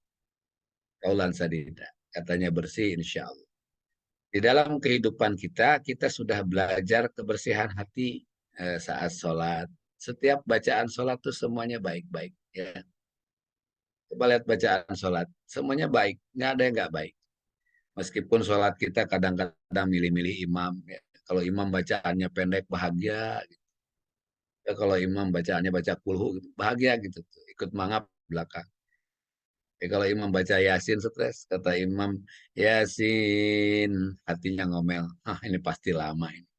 Kaulan sadida, katanya bersih, insya Allah. Di dalam kehidupan kita, kita sudah belajar kebersihan hati saat sholat. Setiap bacaan sholat itu semuanya baik-baik. Ya. Coba lihat bacaan sholat, semuanya baik, nggak ada yang nggak baik. Meskipun sholat kita kadang-kadang milih-milih imam. Ya. Kalau imam bacaannya pendek, bahagia. Gitu. Ya, kalau imam bacaannya baca kulhu, gitu, bahagia gitu. Ikut mangap belakang. Kalau imam baca Yasin stres, kata imam Yasin, hatinya ngomel. Ah, ini pasti lama ini.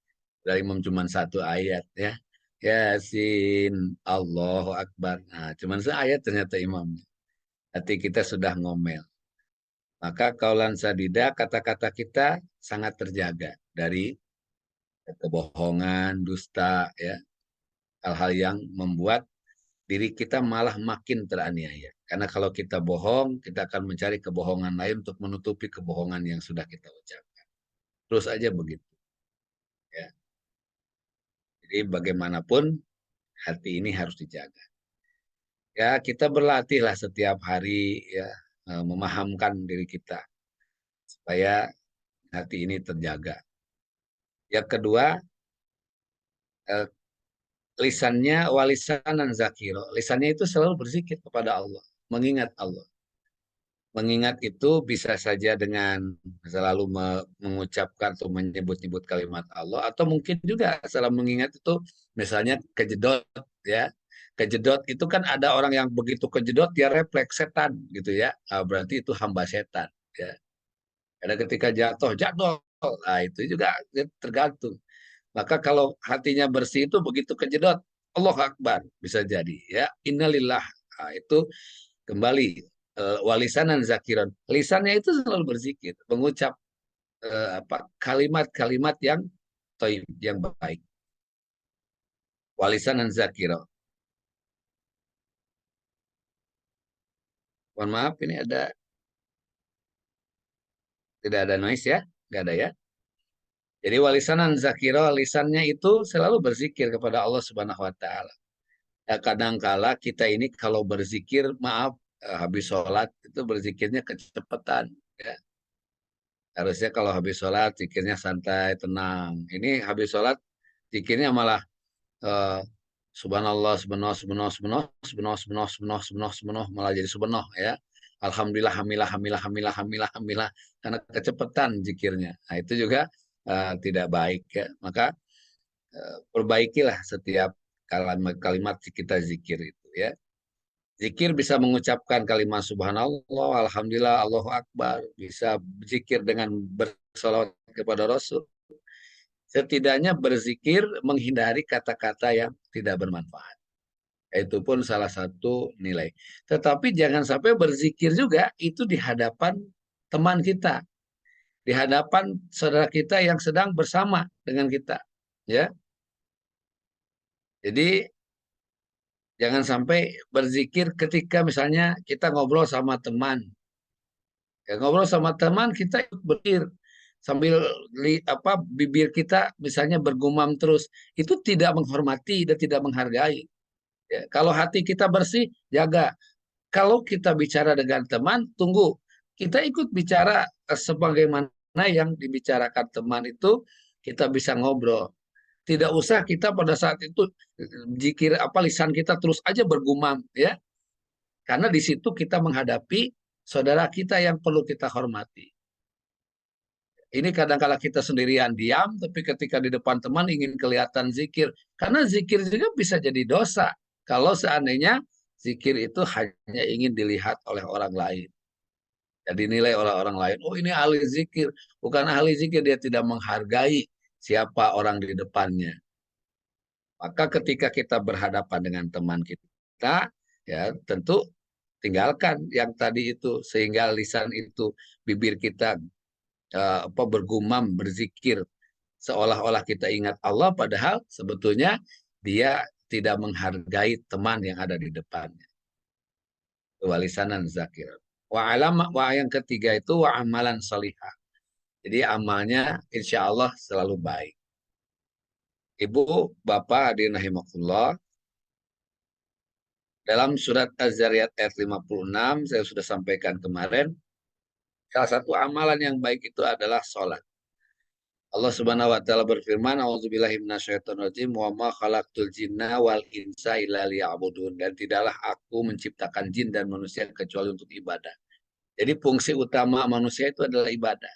Dari imam cuma satu ayat ya. Yasin, Allahu Akbar. Nah, cuma seayat ternyata imam. Hati kita sudah ngomel. Maka kaulan sadida, kata-kata kita sangat terjaga dari kebohongan, dusta, ya, hal-hal yang membuat diri kita malah makin teraniaya. Karena kalau kita bohong, kita akan mencari kebohongan lain untuk menutupi kebohongan yang sudah kita ucapkan. Terus aja begitu. Ya. Jadi bagaimanapun hati ini harus dijaga. Ya, kita berlatihlah setiap hari ya, memahamkan diri kita supaya hati ini terjaga. Yang kedua, lisannya walisanan zakiro. Lisannya itu selalu berzikir kepada Allah, mengingat Allah. Mengingat itu bisa saja dengan selalu mengucapkan atau menyebut-nyebut kalimat Allah, atau mungkin juga salah mengingat itu misalnya kejedot ya. Kejedot itu kan ada orang yang begitu kejedot dia refleks setan gitu ya. Nah, berarti itu hamba setan ya. Karena ketika jatuh. Nah, itu juga tergantung. Maka kalau hatinya bersih itu begitu kejedot Allah Akbar bisa jadi ya. Innalillah. Nah, itu kembali walisanan zakiran. Lisannya itu selalu berzikir, mengucap kalimat-kalimat yang thayyib, yang baik. Walisanan zakiran. Mohon maaf ini tidak ada noise ya, nggak ada ya. Jadi walisanan zakiro, lisannya itu selalu berzikir kepada Allah Subhanahu wa taala. Ya, kadangkala kita ini kalau berzikir, maaf, habis sholat itu berzikirnya kecepatan ya. Harusnya kalau habis sholat zikirnya santai, tenang. Ini habis sholat zikirnya malah subhanallah, subhanallah, subhanallah, subhanallah, subhanallah, subhanallah, subhanallah, subhanallah, subhanallah, malah jadi subhanallah ya. Alhamdulillah, hamilah, hamilah, hamilah, hamilah, hamilah, karena kecepatan zikirnya. Nah, itu juga tidak baik ya. Maka perbaikilah setiap kalimat kita zikir itu ya. Zikir bisa mengucapkan kalimat subhanallah, alhamdulillah, Allahu Akbar. Bisa zikir dengan bersolawat kepada Rasul. Setidaknya berzikir menghindari kata-kata yang tidak bermanfaat. Itu pun salah satu nilai. Tetapi jangan sampai berzikir juga itu di hadapan teman kita. Di hadapan saudara kita yang sedang bersama dengan kita. Ya. Jadi jangan sampai berzikir ketika misalnya kita ngobrol sama teman. Ya, ngobrol sama teman kita ikut berzikir sambil bibir kita misalnya bergumam terus, itu tidak menghormati dan tidak menghargai. Ya, kalau hati kita bersih, jaga. Kalau kita bicara dengan teman, tunggu. Kita ikut bicara sebagaimana yang dibicarakan teman itu, kita bisa ngobrol. Tidak usah kita pada saat itu zikir lisan kita terus aja bergumam ya. Karena di situ kita menghadapi saudara kita yang perlu kita hormati. Ini kadang-kala kita sendirian diam, tapi ketika di depan teman ingin kelihatan zikir. Karena zikir juga bisa jadi dosa. Kalau seandainya zikir itu hanya ingin dilihat oleh orang lain. Jadi nilai oleh orang lain. Oh, ini ahli zikir. Bukan ahli zikir, dia tidak menghargai siapa orang di depannya. Maka ketika kita berhadapan dengan teman kita, ya tentu tinggalkan yang tadi itu. Sehingga lisan itu, bibir kita bergumam, berzikir seolah-olah kita ingat Allah, padahal sebetulnya dia tidak menghargai teman yang ada di depannya. Walisanan zakir. Wa yang ketiga itu wa amalan salihah. Jadi amalnya insya Allah selalu baik. Ibu, Bapak, hadirin rahimakumullah, dalam surat Az-Zariyat ayat 56 saya sudah sampaikan kemarin, salah satu amalan yang baik itu adalah sholat. Allah Subhanahu wa taala berfirman, "A'udzubillahi minasyaitonirrajim, wa ma khalaqtul jinna wal insa illa liya'budun." Dan tidaklah aku menciptakan jin dan manusia kecuali untuk ibadah. Jadi fungsi utama manusia itu adalah ibadah.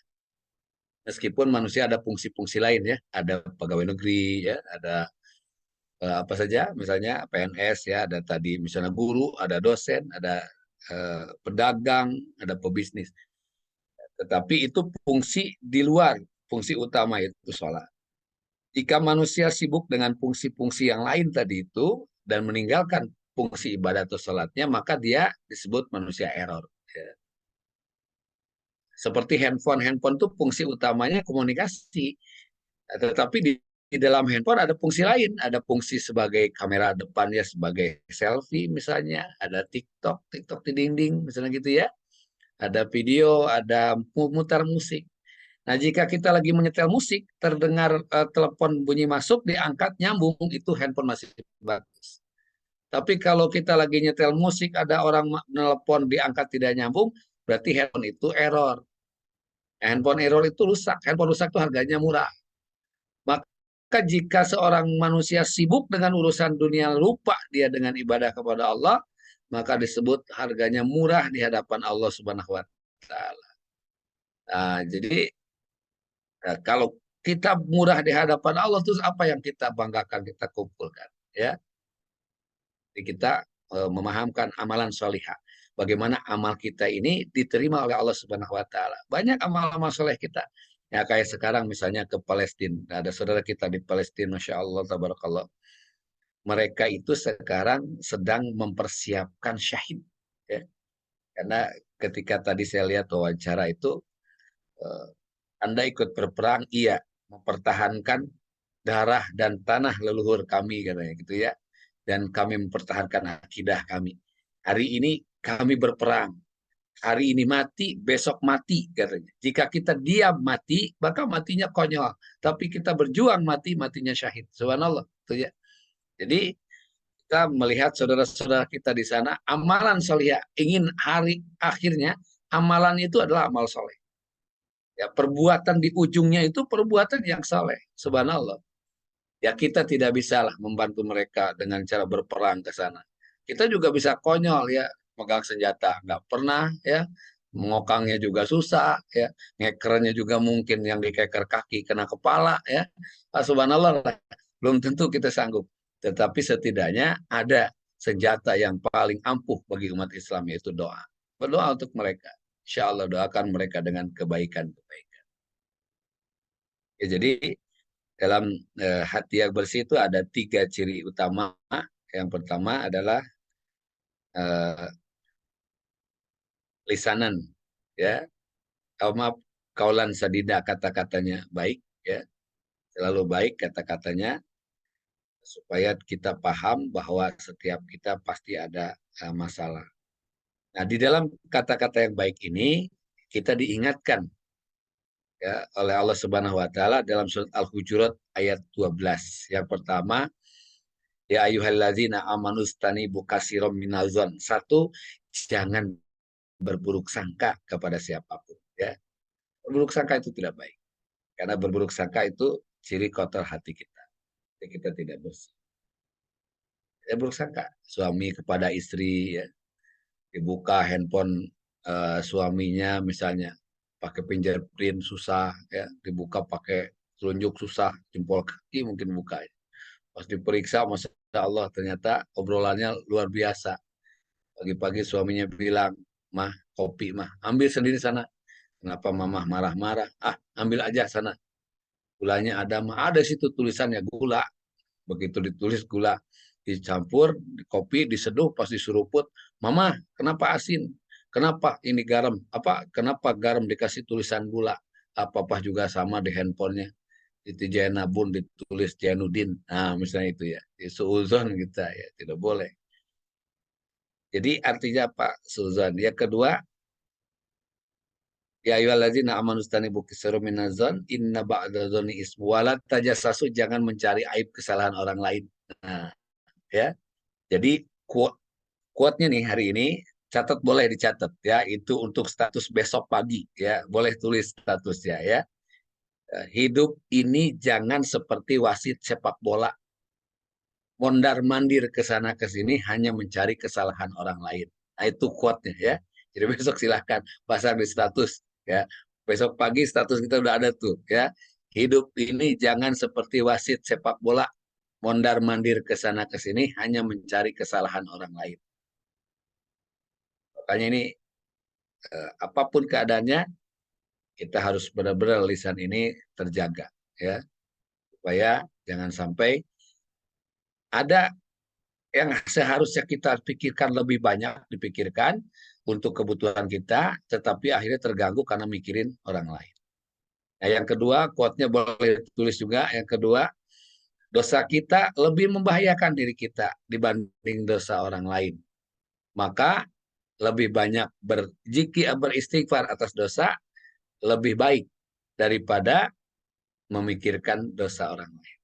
Meskipun manusia ada fungsi-fungsi lain ya, ada pegawai negeri ya, ada apa saja, misalnya PNS ya, ada tadi misalnya guru, ada dosen, ada pedagang, ada pebisnis. Tetapi itu fungsi di luar, fungsi utama itu sholat. Jika manusia sibuk dengan fungsi-fungsi yang lain tadi itu, dan meninggalkan fungsi ibadah atau sholatnya, maka dia disebut manusia error. Ya. Seperti handphone itu fungsi utamanya komunikasi. Tetapi di dalam handphone ada fungsi lain, ada fungsi sebagai kamera depannya sebagai selfie misalnya, ada TikTok di dinding misalnya gitu ya. Ada video, ada mutar musik. Nah, jika kita lagi menyetel musik, terdengar telepon bunyi masuk, diangkat, nyambung, itu handphone masih bagus. Tapi kalau kita lagi nyetel musik, ada orang nelpon, diangkat, tidak nyambung, berarti handphone itu error. Handphone error itu rusak. Handphone rusak itu harganya murah. Maka jika seorang manusia sibuk dengan urusan dunia, lupa dia dengan ibadah kepada Allah, maka disebut harganya murah di hadapan Allah Subhanahu wa Ta'ala. Nah, jadi kalau kita murah di hadapan Allah, terus apa yang kita banggakan, kita kumpulkan, ya? Jadi kita memahamkan amalan solihah. Bagaimana amal kita ini diterima oleh Allah Subhanahu Wa Taala. Banyak amal-amal soleh kita. Ya kayak sekarang misalnya ke Palestina. Ada saudara kita di Palestina, Masya Allah, tabarakallah. Mereka itu sekarang sedang mempersiapkan syahid. Ya. Karena ketika tadi saya lihat wawancara itu, Anda ikut berperang, iya, mempertahankan darah dan tanah leluhur kami, katanya gitu ya. Dan kami mempertahankan akidah kami. Hari ini kami berperang. Hari ini mati, besok mati, katanya. Jika kita diam mati, maka matinya konyol. Tapi kita berjuang mati, matinya syahid. Subhanallah. Itu ya. Jadi kita melihat saudara-saudara kita di sana, amalan soleh, ingin hari akhirnya, amalan itu adalah amal soleh. Ya, perbuatan di ujungnya itu perbuatan yang saleh, subhanallah. Ya kita tidak bisa lah membantu mereka dengan cara berperang ke sana. Kita juga bisa konyol ya, megang senjata nggak pernah ya, mengokangnya juga susah ya, ngekernya juga mungkin yang dikeker kaki kena kepala ya. Subhanallah lah, belum tentu kita sanggup. Tetapi setidaknya ada senjata yang paling ampuh bagi umat Islam, yaitu doa. Berdoa untuk mereka. Insya Allah doakan mereka dengan kebaikan-kebaikan. Ya, jadi dalam hati yang bersih itu ada 3 ciri utama. Yang pertama adalah lisanan, ya, maaf, kaulan sadida, kata-katanya baik, ya, selalu baik kata-katanya, supaya kita paham bahwa setiap kita pasti ada masalah. Nah, di dalam kata-kata yang baik ini kita diingatkan ya oleh Allah Subhanahu wa Ta'ala dalam surat Al-Hujurat ayat 12. Yang pertama, ya ayyuhalladzina amanu stanibu katsiran minazon. 1, jangan berburuk sangka kepada siapapun ya. Berburuk sangka itu tidak baik. Karena berburuk sangka itu ciri kotor hati kita. Jadi kita tidak bersih. Ya, buruk sangka suami kepada istri ya. Dibuka handphone suaminya misalnya pakai fingerprint susah ya, dibuka pakai telunjuk susah, jempol kaki mungkin buka. Pas diperiksa, Masya Allah, ternyata obrolannya luar biasa. Pagi-pagi suaminya bilang, mah, kopi mah, ambil sendiri sana. Kenapa mamah marah-marah? Ah, ambil aja sana. Gulanya ada, mah ada situ tulisannya gula. Begitu ditulis gula, dicampur, kopi, diseduh, pas disuruput. Mama, kenapa asin? Kenapa ini garam? Kenapa garam dikasih tulisan gula? Apa-apa juga sama di handphonenya. Itu Jainabun ditulis Jainuddin. Nah, misalnya itu ya. Suuzon kita ya, tidak boleh. Jadi artinya apa? Suuzon. Yang kedua, ya ayyuhalladzina amanu stanibu katsiran minaz-zon inna ba'dadz-dzonni ismu wala tajassasu, jangan mencari aib kesalahan orang lain. Nah, ya. Jadi quote-nya nih hari ini, catat, boleh dicatat ya, itu untuk status besok pagi ya, boleh tulis statusnya ya. Hidup ini jangan seperti wasit sepak bola, mondar-mandir ke sana ke sini hanya mencari kesalahan orang lain. Nah, itu quote-nya ya. Jadi besok silahkan pasang di status ya. Besok pagi status kita udah ada tuh ya. Hidup ini jangan seperti wasit sepak bola, mondar-mandir ke sana ke sini hanya mencari kesalahan orang lain. Makanya ini apapun keadaannya, kita harus benar-benar lisan ini terjaga, ya, supaya jangan sampai ada yang seharusnya kita pikirkan lebih banyak dipikirkan untuk kebutuhan kita, tetapi akhirnya terganggu karena mikirin orang lain. Nah, yang kedua, quote-nya boleh tulis juga. Yang kedua, dosa kita lebih membahayakan diri kita dibanding dosa orang lain. Maka lebih banyak beristighfar atas dosa lebih baik daripada memikirkan dosa orang lain.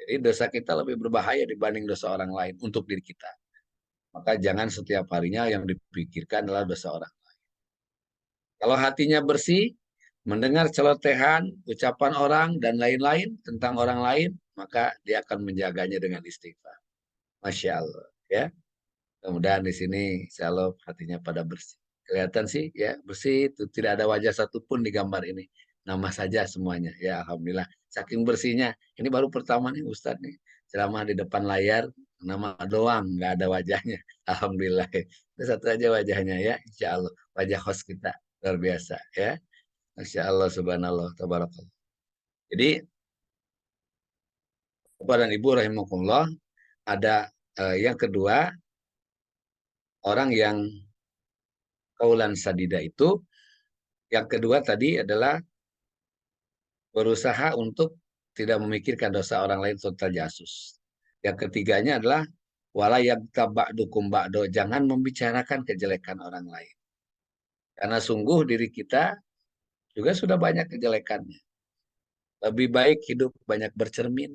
Jadi dosa kita lebih berbahaya dibanding dosa orang lain untuk diri kita. Maka jangan setiap harinya yang dipikirkan adalah dosa orang. Kalau hatinya bersih, mendengar celotehan, ucapan orang, dan lain-lain tentang orang lain, maka dia akan menjaganya dengan istighfar. Masya Allah. Ya. Kemudian di sini, insya Allah hatinya pada bersih. Kelihatan sih, ya bersih, itu tidak ada wajah satupun di gambar ini. Nama saja semuanya. Ya, Alhamdulillah. Saking bersihnya. Ini baru pertama nih Ustadz nih. Ceramah di depan layar, nama doang, nggak ada wajahnya. Alhamdulillah. Itu satu aja wajahnya ya, insya Allah. Wajah host kita. Luar biasa ya. Masya Allah, subhanallah, tabarakallah. Jadi, Bapak dan Ibu rahimakumullah, ada yang kedua, orang yang kaulan sadida itu, yang kedua tadi adalah berusaha untuk tidak memikirkan dosa orang lain total jasus. Yang ketiganya adalah wala yagtab ba'dukum ba'do, jangan membicarakan kejelekan orang lain. Karena sungguh diri kita juga sudah banyak kejelekannya. Lebih baik hidup banyak bercermin,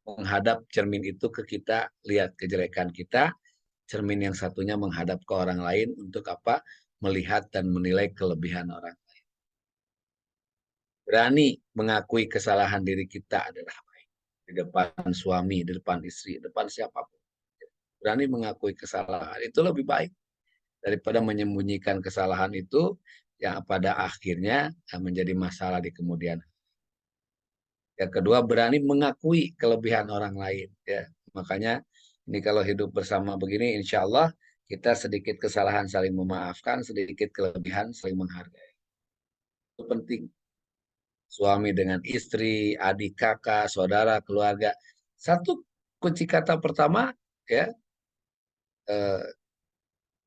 menghadap cermin itu ke kita, lihat kejelekan kita, cermin yang satunya menghadap ke orang lain untuk apa? Melihat dan menilai kelebihan orang lain. Berani mengakui kesalahan diri kita adalah baik. Di depan suami, di depan istri, di depan siapapun. Berani mengakui kesalahan, itu lebih baik daripada menyembunyikan kesalahan itu yang pada akhirnya menjadi masalah di kemudian. Yang kedua, berani mengakui kelebihan orang lain. Ya. Makanya ini kalau hidup bersama begini, insya Allah kita sedikit kesalahan saling memaafkan, sedikit kelebihan saling menghargai. Itu penting. Suami dengan istri, adik kakak, saudara, keluarga. Satu kunci kata pertama, ya,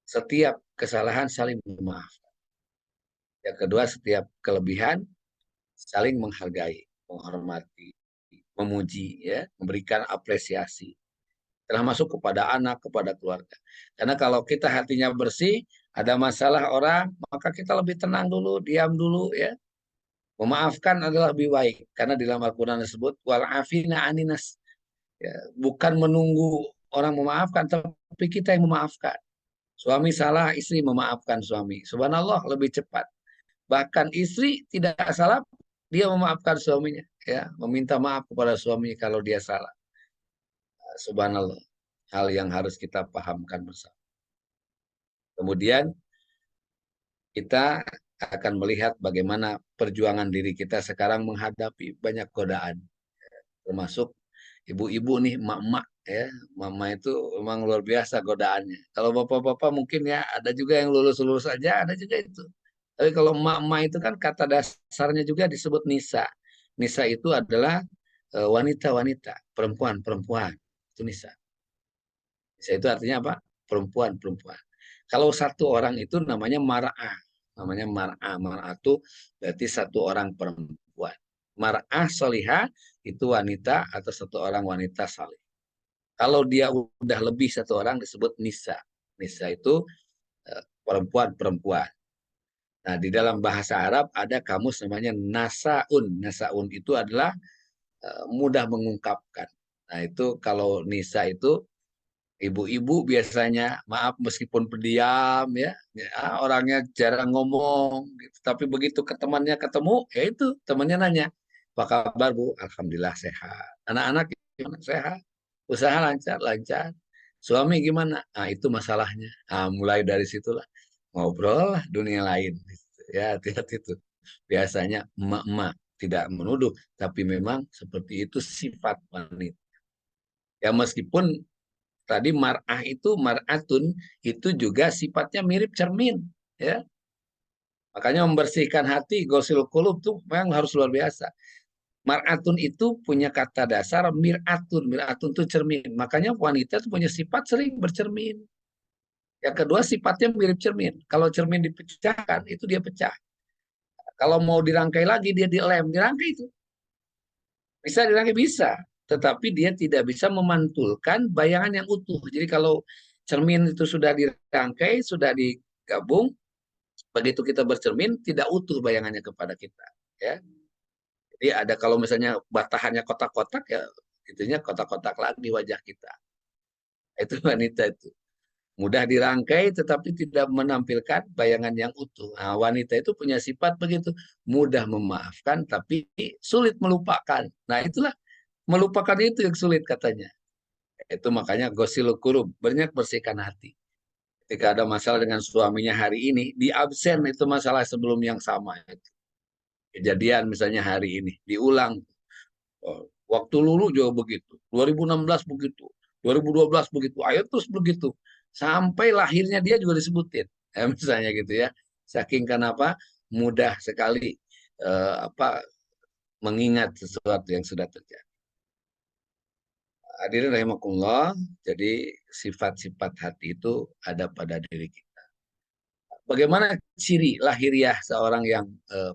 setiap kesalahan saling memaafkan. Yang kedua, setiap kelebihan saling menghargai, menghormati, memuji, ya, memberikan apresiasi. Termasuk kepada anak, kepada keluarga. Karena kalau kita hatinya bersih, ada masalah orang, maka kita lebih tenang dulu, diam dulu, ya. Memaafkan adalah lebih baik. Karena di dalam Al-Quran disebut, wal'afina aninas. Ya, bukan menunggu orang memaafkan, tapi kita yang memaafkan. Suami salah, istri memaafkan suami. Subhanallah, lebih cepat. Bahkan istri tidak salah, dia memaafkan suaminya. Ya, meminta maaf kepada suami kalau dia salah. Subhanallah, hal yang harus kita pahamkan bersama. Kemudian kita akan melihat bagaimana perjuangan diri kita sekarang menghadapi banyak godaan. Termasuk ibu-ibu nih, emak-emak ya. Mama itu memang luar biasa godaannya. Kalau bapak-bapak mungkin ya ada juga yang lulus-lulus aja, ada juga itu. Tapi kalau emak-emak itu kan kata dasarnya juga disebut nisa. Nisa itu adalah wanita-wanita, perempuan-perempuan. Itu nisa. Nisa itu artinya apa? Perempuan-perempuan. Kalau satu orang itu namanya mar'ah. Namanya mar'ah. Mar'ah itu berarti satu orang perempuan. Mar'ah solihah itu wanita atau satu orang wanita salih. Kalau dia udah lebih satu orang disebut nisa. Nisa itu perempuan-perempuan. Nah, di dalam bahasa Arab ada kamus namanya nasaun. Nasaun itu adalah mudah mengungkapkan. Nah, itu kalau nisa itu ibu-ibu biasanya, maaf meskipun pendiam ya, orangnya jarang ngomong, gitu. Tapi begitu ke temannya ketemu, ya itu temannya nanya, apa kabar Bu? Alhamdulillah sehat. Anak-anak gimana? Sehat. Usaha lancar, lancar. Suami gimana? Nah itu masalahnya. Nah, mulai dari situlah ngobrol lah dunia lain. Ya hati-hati itu. Biasanya emak-emak tidak menuduh, tapi memang seperti itu sifat wanita. Ya meskipun tadi mar'ah itu mar'atun itu juga sifatnya mirip cermin, ya. Makanya membersihkan hati, ghuslul qulub tuh memang harus luar biasa. Mar'atun itu punya kata dasar mir'atun. Mir'atun itu cermin. Makanya wanita itu punya sifat sering bercermin. Yang kedua sifatnya mirip cermin. Kalau cermin dipecahkan itu dia pecah. Kalau mau dirangkai lagi dia dilem, dirangkai itu. Bisa dirangkai bisa, tetapi dia tidak bisa memantulkan bayangan yang utuh. Jadi kalau cermin itu sudah dirangkai, sudah digabung, begitu kita bercermin tidak utuh bayangannya kepada kita, ya. Jadi ada kalau misalnya batahannya kotak-kotak ya itunya kotak-kotak lagi di wajah kita. Itu wanita itu. Mudah dirangkai tetapi tidak menampilkan bayangan yang utuh. Nah, wanita itu punya sifat begitu, mudah memaafkan tapi sulit melupakan. Nah, itulah melupakan itu yang sulit katanya. Itu makanya ghuslul qulub, banyak bersihkan hati. Ketika ada masalah dengan suaminya hari ini, di absen itu masalah sebelum yang sama itu. Kejadian misalnya hari ini diulang. Waktu lulu juga begitu, 2016 begitu, 2012 begitu, ayo terus begitu. Sampai lahirnya dia juga disebutin. Misalnya gitu ya. Saking kenapa mudah sekali mengingat sesuatu yang sudah terjadi. Hadirin rahimakumullah, jadi sifat-sifat hati itu ada pada diri kita. Bagaimana ciri lahiriah seorang yang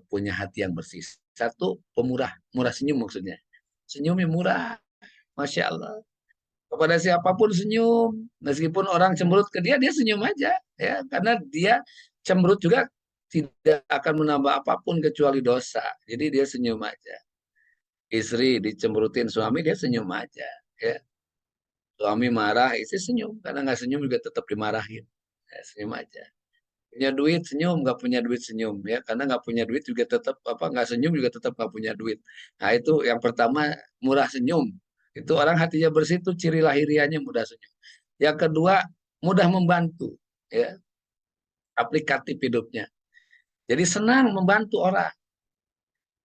punya hati yang bersih? Satu, pemurah, murah senyum maksudnya. Senyumnya murah, Masya Allah. Kepada siapapun senyum, meskipun orang cemberut ke dia, dia senyum aja, ya, karena dia cemberut juga tidak akan menambah apapun kecuali dosa. Jadi dia senyum aja. Istri dicemberutin suami, dia senyum aja, ya. Suami marah, istri senyum, karena nggak senyum juga tetap dimarahin, ya, senyum aja. Punya duit senyum, nggak punya duit senyum, ya, karena nggak punya duit juga tetap nggak senyum juga tetap nggak punya duit. Nah itu yang pertama, murah senyum. Itu orang hatinya bersih itu ciri lahiriahnya mudah senyum. Yang kedua, mudah membantu, ya, aplikatif hidupnya. Jadi senang membantu orang.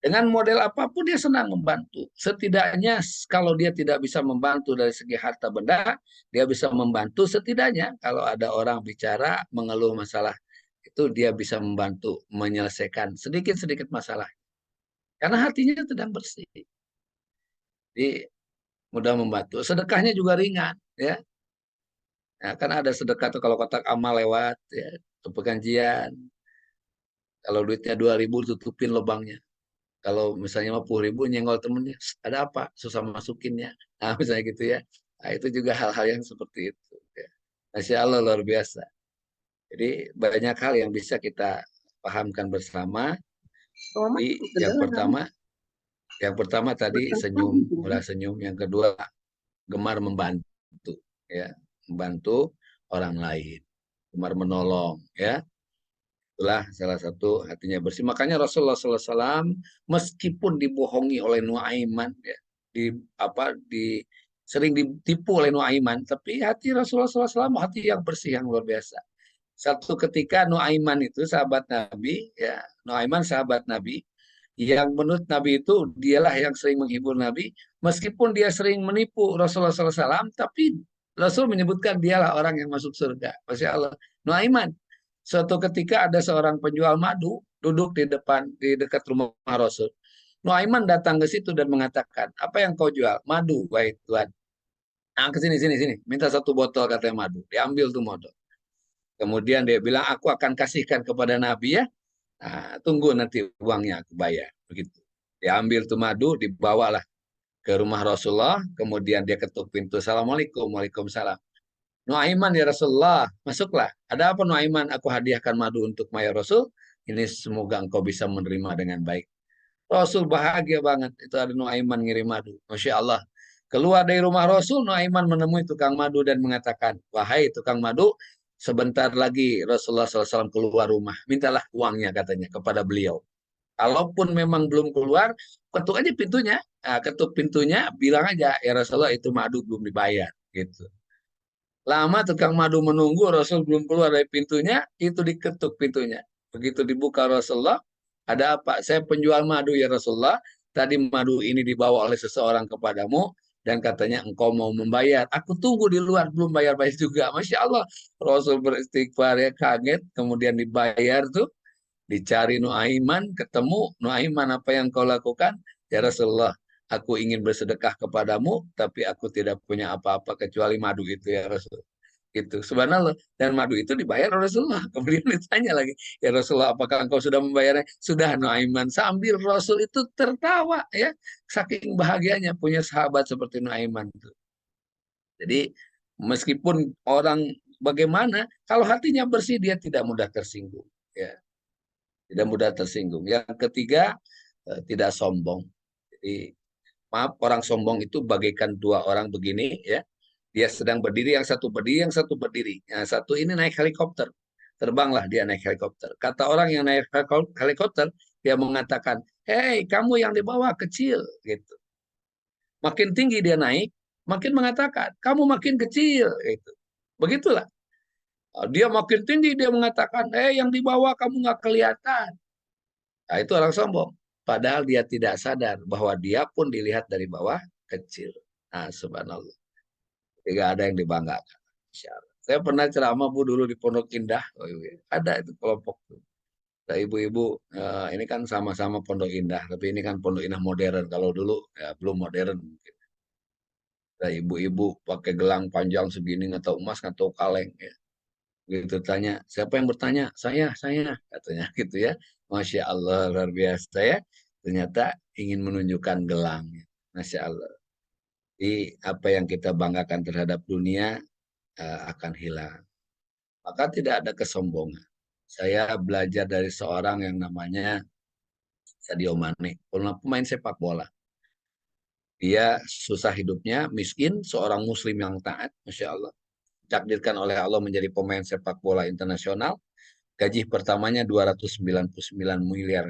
Dengan model apapun dia senang membantu. Setidaknya kalau dia tidak bisa membantu dari segi harta benda, dia bisa membantu setidaknya kalau ada orang bicara mengeluh masalah itu dia bisa membantu menyelesaikan sedikit-sedikit masalah. Karena hatinya sedang bersih. Jadi mudah membantu. Sedekahnya juga ringan, ya. Nah, kan ada sedekah tuh kalau kotak amal lewat, ya, ke pengajian. Kalau duitnya 2.000 tutupin lubangnya. Kalau misalnya 50.000 nyenggol temennya, ada apa? Susah masukinnya. Nah, misalnya gitu ya. Nah, itu juga hal-hal yang seperti itu. Ya. Masya Allah luar biasa. Jadi banyak hal yang bisa kita pahamkan bersama. Jadi yang pertama tadi senyum, murah senyum. Yang kedua gemar membantu, ya, membantu orang lain, gemar menolong, ya. Itulah salah satu hatinya bersih. Makanya Rasulullah SAW meskipun dibohongi oleh Nuaiman, ya, sering ditipu oleh Nuaiman, tapi hati Rasulullah SAW hati yang bersih yang luar biasa. Satu ketika Nuaiman itu sahabat Nabi, ya, Nuaiman sahabat Nabi, yang menurut Nabi itu dialah yang sering menghibur Nabi, meskipun dia sering menipu Rasulullah SAW, tapi Rasul menyebutkan dialah orang yang masuk surga. Masya Allah. Nuaiman. Suatu ketika ada seorang penjual madu duduk di dekat rumah Rasul. Nuaiman datang ke situ dan mengatakan, apa yang kau jual? Madu, baik Tuhan. Nah, ke sini, minta 1 botol katanya madu. Diambil tuh modal. Kemudian dia bilang, aku akan kasihkan kepada Nabi ya. Nah, tunggu nanti uangnya aku bayar. Begitu. Diambil tuh madu, dibawalah ke rumah Rasulullah. Kemudian dia ketuk pintu. Assalamualaikum, waalaikumsalam. Nuaiman ya Rasulullah, masuklah. Ada apa Nuaiman? Aku hadiahkan madu untuk Maya Rasul. Ini semoga engkau bisa menerima dengan baik. Rasul bahagia banget. Itu ada Nuaiman ngirim madu. Masya Allah. Keluar dari rumah Rasul, Nuaiman menemui tukang madu dan mengatakan, wahai tukang madu, sebentar lagi Rasulullah SAW keluar rumah. Mintalah uangnya katanya kepada beliau. Kalaupun memang belum keluar, ketuk aja pintunya. Nah, ketuk pintunya, bilang aja, ya Rasulullah itu madu belum dibayar. Gitu. Lama tukang madu menunggu, Rasul belum keluar dari pintunya, itu diketuk pintunya. Begitu dibuka Rasulullah, ada apa? Saya penjual madu ya Rasulullah, tadi madu ini dibawa oleh seseorang kepadamu, dan katanya engkau mau membayar. Aku tunggu di luar, belum bayar-bayar juga. Masya Allah, Rasul beristighfar ya, kaget, kemudian dibayar tuh, dicari Nuaiman, ketemu, Nuaiman apa yang kau lakukan? Ya Rasulullah, aku ingin bersedekah kepadamu, tapi aku tidak punya apa-apa kecuali madu itu ya Rasul. Gitu, subhanallah. Dan madu itu dibayar oleh Rasulullah. Kemudian ditanya lagi, ya Rasulullah, apakah engkau sudah membayarnya? Sudah, Nuaiman. Sambil Rasul itu tertawa ya, saking bahagianya punya sahabat seperti Nuaiman. Jadi meskipun orang bagaimana, kalau hatinya bersih dia tidak mudah tersinggung. Ya, tidak mudah tersinggung. Yang ketiga, tidak sombong. Jadi maaf, orang sombong itu bagaikan dua orang begini ya. Dia sedang berdiri, yang satu berdiri, yang satu berdiri. Yang satu ini naik helikopter. Terbanglah dia naik helikopter. Kata orang yang naik helikopter, dia mengatakan, "Hei, kamu yang di bawah kecil." Gitu. Makin tinggi dia naik, makin mengatakan, "Kamu makin kecil." Gitu. Begitulah. Dia makin tinggi, dia mengatakan, yang di bawah kamu nggak kelihatan. Nah, itu orang sombong. Padahal dia tidak sadar bahwa dia pun dilihat dari bawah kecil. Nah, subhanallah. Tidak ada yang dibanggakan. Saya pernah ceramah Bu dulu di Pondok Indah. Oh, iya. Ada itu kelompok. Nah, ibu-ibu, ini kan sama-sama Pondok Indah, tapi ini kan Pondok Indah modern. Kalau dulu ya belum modern mungkin. Nah, ibu-ibu pakai gelang panjang segini, nggak tahu emas, nggak tahu kaleng. Ya. Gitu tanya, siapa yang bertanya? Saya, katanya gitu ya. Masya Allah, luar biasa ya. Ternyata ingin menunjukkan gelang. Masya Allah. Jadi apa yang kita banggakan terhadap dunia akan hilang. Maka tidak ada kesombongan. Saya belajar dari seorang yang namanya Sadio Mane, pemain sepak bola. Dia susah hidupnya, miskin, seorang muslim yang taat, Masya Allah. Takdirkan oleh Allah menjadi pemain sepak bola internasional. Gaji pertamanya 299 miliar.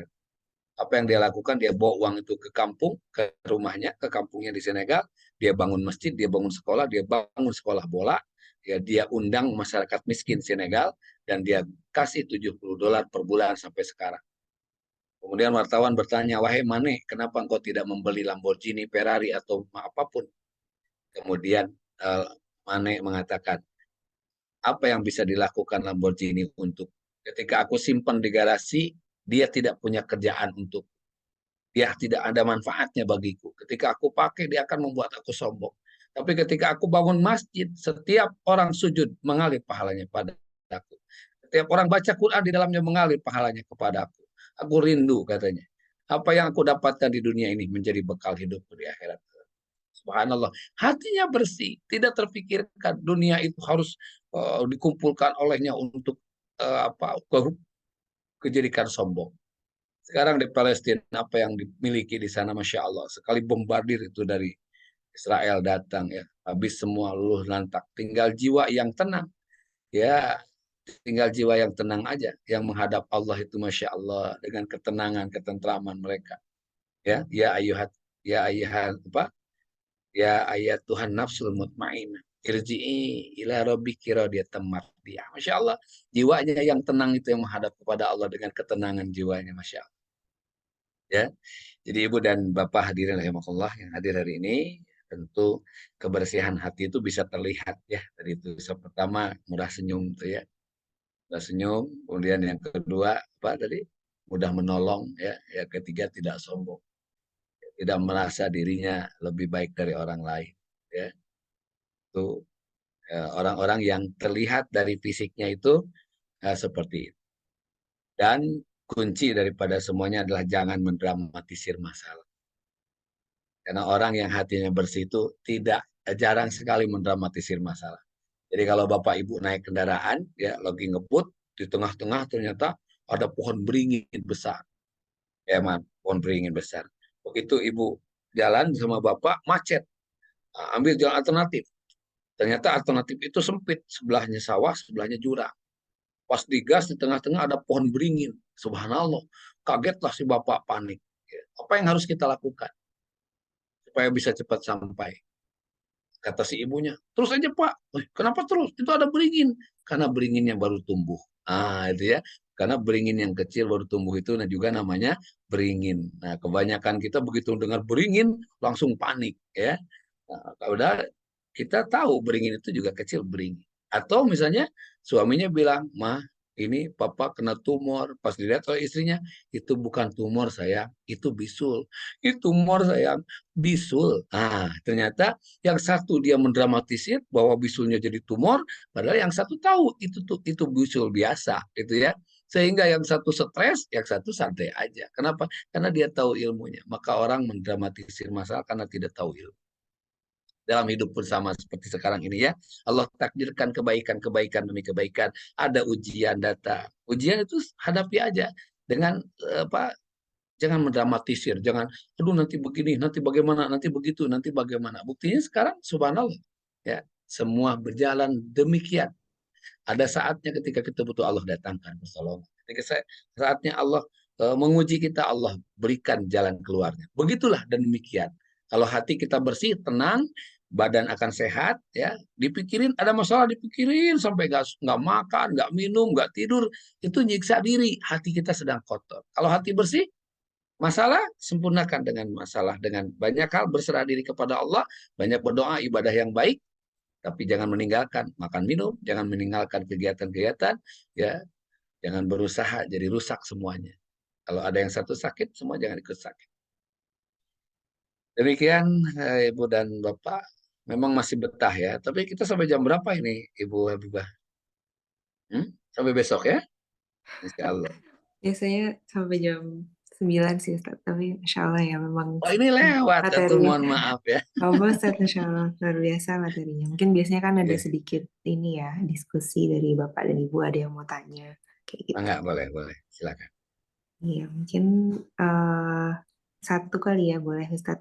Apa yang dia lakukan? Dia bawa uang itu ke kampung, ke rumahnya, ke kampungnya di Senegal. Dia bangun masjid, dia bangun sekolah bola. Dia undang masyarakat miskin Senegal dan dia kasih $70 per bulan sampai sekarang. Kemudian wartawan bertanya, wahai Mane, kenapa engkau tidak membeli Lamborghini, Ferrari atau apapun? Kemudian Mane mengatakan, apa yang bisa dilakukan Lamborghini untuk ketika aku simpan di garasi, dia tidak punya kerjaan untuk, dia tidak ada manfaatnya bagiku. Ketika aku pakai, dia akan membuat aku sombong. Tapi ketika aku bangun masjid, setiap orang sujud mengalir pahalanya pada aku. Setiap orang baca Quran di dalamnya mengalir pahalanya kepada aku. Aku rindu katanya. Apa yang aku dapatkan di dunia ini menjadi bekal hidupku di akhirat. Subhanallah. Hatinya bersih. Tidak terpikirkan dunia itu harus dikumpulkan olehnya untuk kejadikan sombong. Sekarang di Palestina apa yang dimiliki di sana, Masya Allah. Sekali bombardir itu dari Israel datang ya. Habis semua luluh lantak. Tinggal jiwa yang tenang. Ya, tinggal jiwa yang tenang aja. Yang menghadap Allah itu Masya Allah. Dengan ketenangan, ketentraman mereka. Ya ayuhat apa? Ya ayat Tuhan nafsul mutmainah. Irji'i ila rabbiki radiyatan mardiyah. Masya Allah. Jiwanya yang tenang itu yang menghadap kepada Allah dengan ketenangan jiwanya. Masya Allah. Ya, jadi ibu dan bapak hadirin rahimakumullah yang hadir hari ini, tentu kebersihan hati itu bisa terlihat ya dari itu. Pertama mudah senyum tuh ya, mudah senyum. Kemudian yang kedua apa tadi? Mudah menolong ya. Yang ketiga tidak sombong, tidak merasa dirinya lebih baik dari orang lain. Ya, itu orang-orang yang terlihat dari fisiknya itu seperti itu. Dan kunci daripada semuanya adalah jangan mendramatisir masalah. Karena orang yang hatinya bersih itu jarang sekali mendramatisir masalah. Jadi kalau Bapak Ibu naik kendaraan, ya lagi ngebut, di tengah-tengah ternyata ada pohon beringin besar. Ya, pohon beringin besar. Begitu Ibu jalan sama Bapak, macet. Nah, ambil jalan alternatif. Ternyata alternatif itu sempit. Sebelahnya sawah, sebelahnya jurang. Pas digas, di tengah-tengah ada pohon beringin. Subhanallah. Kagetlah si Bapak, panik. Apa yang harus kita lakukan supaya bisa cepat sampai? Kata si ibunya, terus aja Pak. Kenapa terus? Itu ada beringin. Karena beringin yang baru tumbuh. Itu ya. Karena beringin yang kecil baru tumbuh itu juga namanya beringin. Nah, kebanyakan kita begitu dengar beringin langsung panik ya. Nah, udah kita tahu beringin itu juga kecil beringin. Atau misalnya suaminya bilang, "Mah, ini papa kena tumor." Pas dilihat oleh istrinya, "Itu bukan tumor sayang, itu bisul." "Itu tumor sayang, bisul." Nah, ternyata yang satu dia mendramatisir bahwa bisulnya jadi tumor, padahal yang satu tahu itu bisul biasa, gitu ya. Sehingga yang satu stres, yang satu santai aja. Kenapa? Karena dia tahu ilmunya. Maka orang mendramatisir masalah karena tidak tahu ilmu. Dalam hidup bersama seperti sekarang ini ya, Allah takdirkan kebaikan demi kebaikan. Ada ujian datang, ujian itu hadapi aja dengan apa, jangan mendramatisir, jangan aduh nanti begini, nanti bagaimana, nanti begitu, nanti bagaimana. Buktinya sekarang subhanallah ya, semua berjalan demikian. Ada saatnya ketika kita butuh, Allah datangkan pertolongan. Ketika saatnya Allah menguji kita, Allah berikan jalan keluarnya. Begitulah dan demikian. Kalau hati kita bersih, tenang, badan akan sehat, ya. Dipikirin ada masalah, dipikirin sampai nggak makan, nggak minum, nggak tidur, itu nyiksa diri. Hati kita sedang kotor. Kalau hati bersih, masalah sempurnakan dengan masalah, dengan banyak hal berserah diri kepada Allah, banyak berdoa, ibadah yang baik, tapi jangan meninggalkan makan minum, jangan meninggalkan kegiatan-kegiatan, ya, jangan berusaha jadi rusak semuanya. Kalau ada yang satu sakit, semua jangan ikut sakit. Demikian Ibu dan Bapak, memang masih betah ya. Tapi kita sampai jam berapa ini Ibu Habibah? Sampai besok ya, Insya Allah. Biasanya sampai jam 9 sih Ustaz, tapi Masya Allah ya memang Oh ini lewat, atau materinya. mohon maaf ya. Oh, Ustaz, Masya Allah, luar biasa materinya. Mungkin biasanya kan ada Iya. sedikit ini ya, diskusi dari Bapak dan Ibu, ada yang mau tanya, kayak gitu. Enggak, boleh, silakan. Iya, mungkin satu kali ya, boleh Ustaz?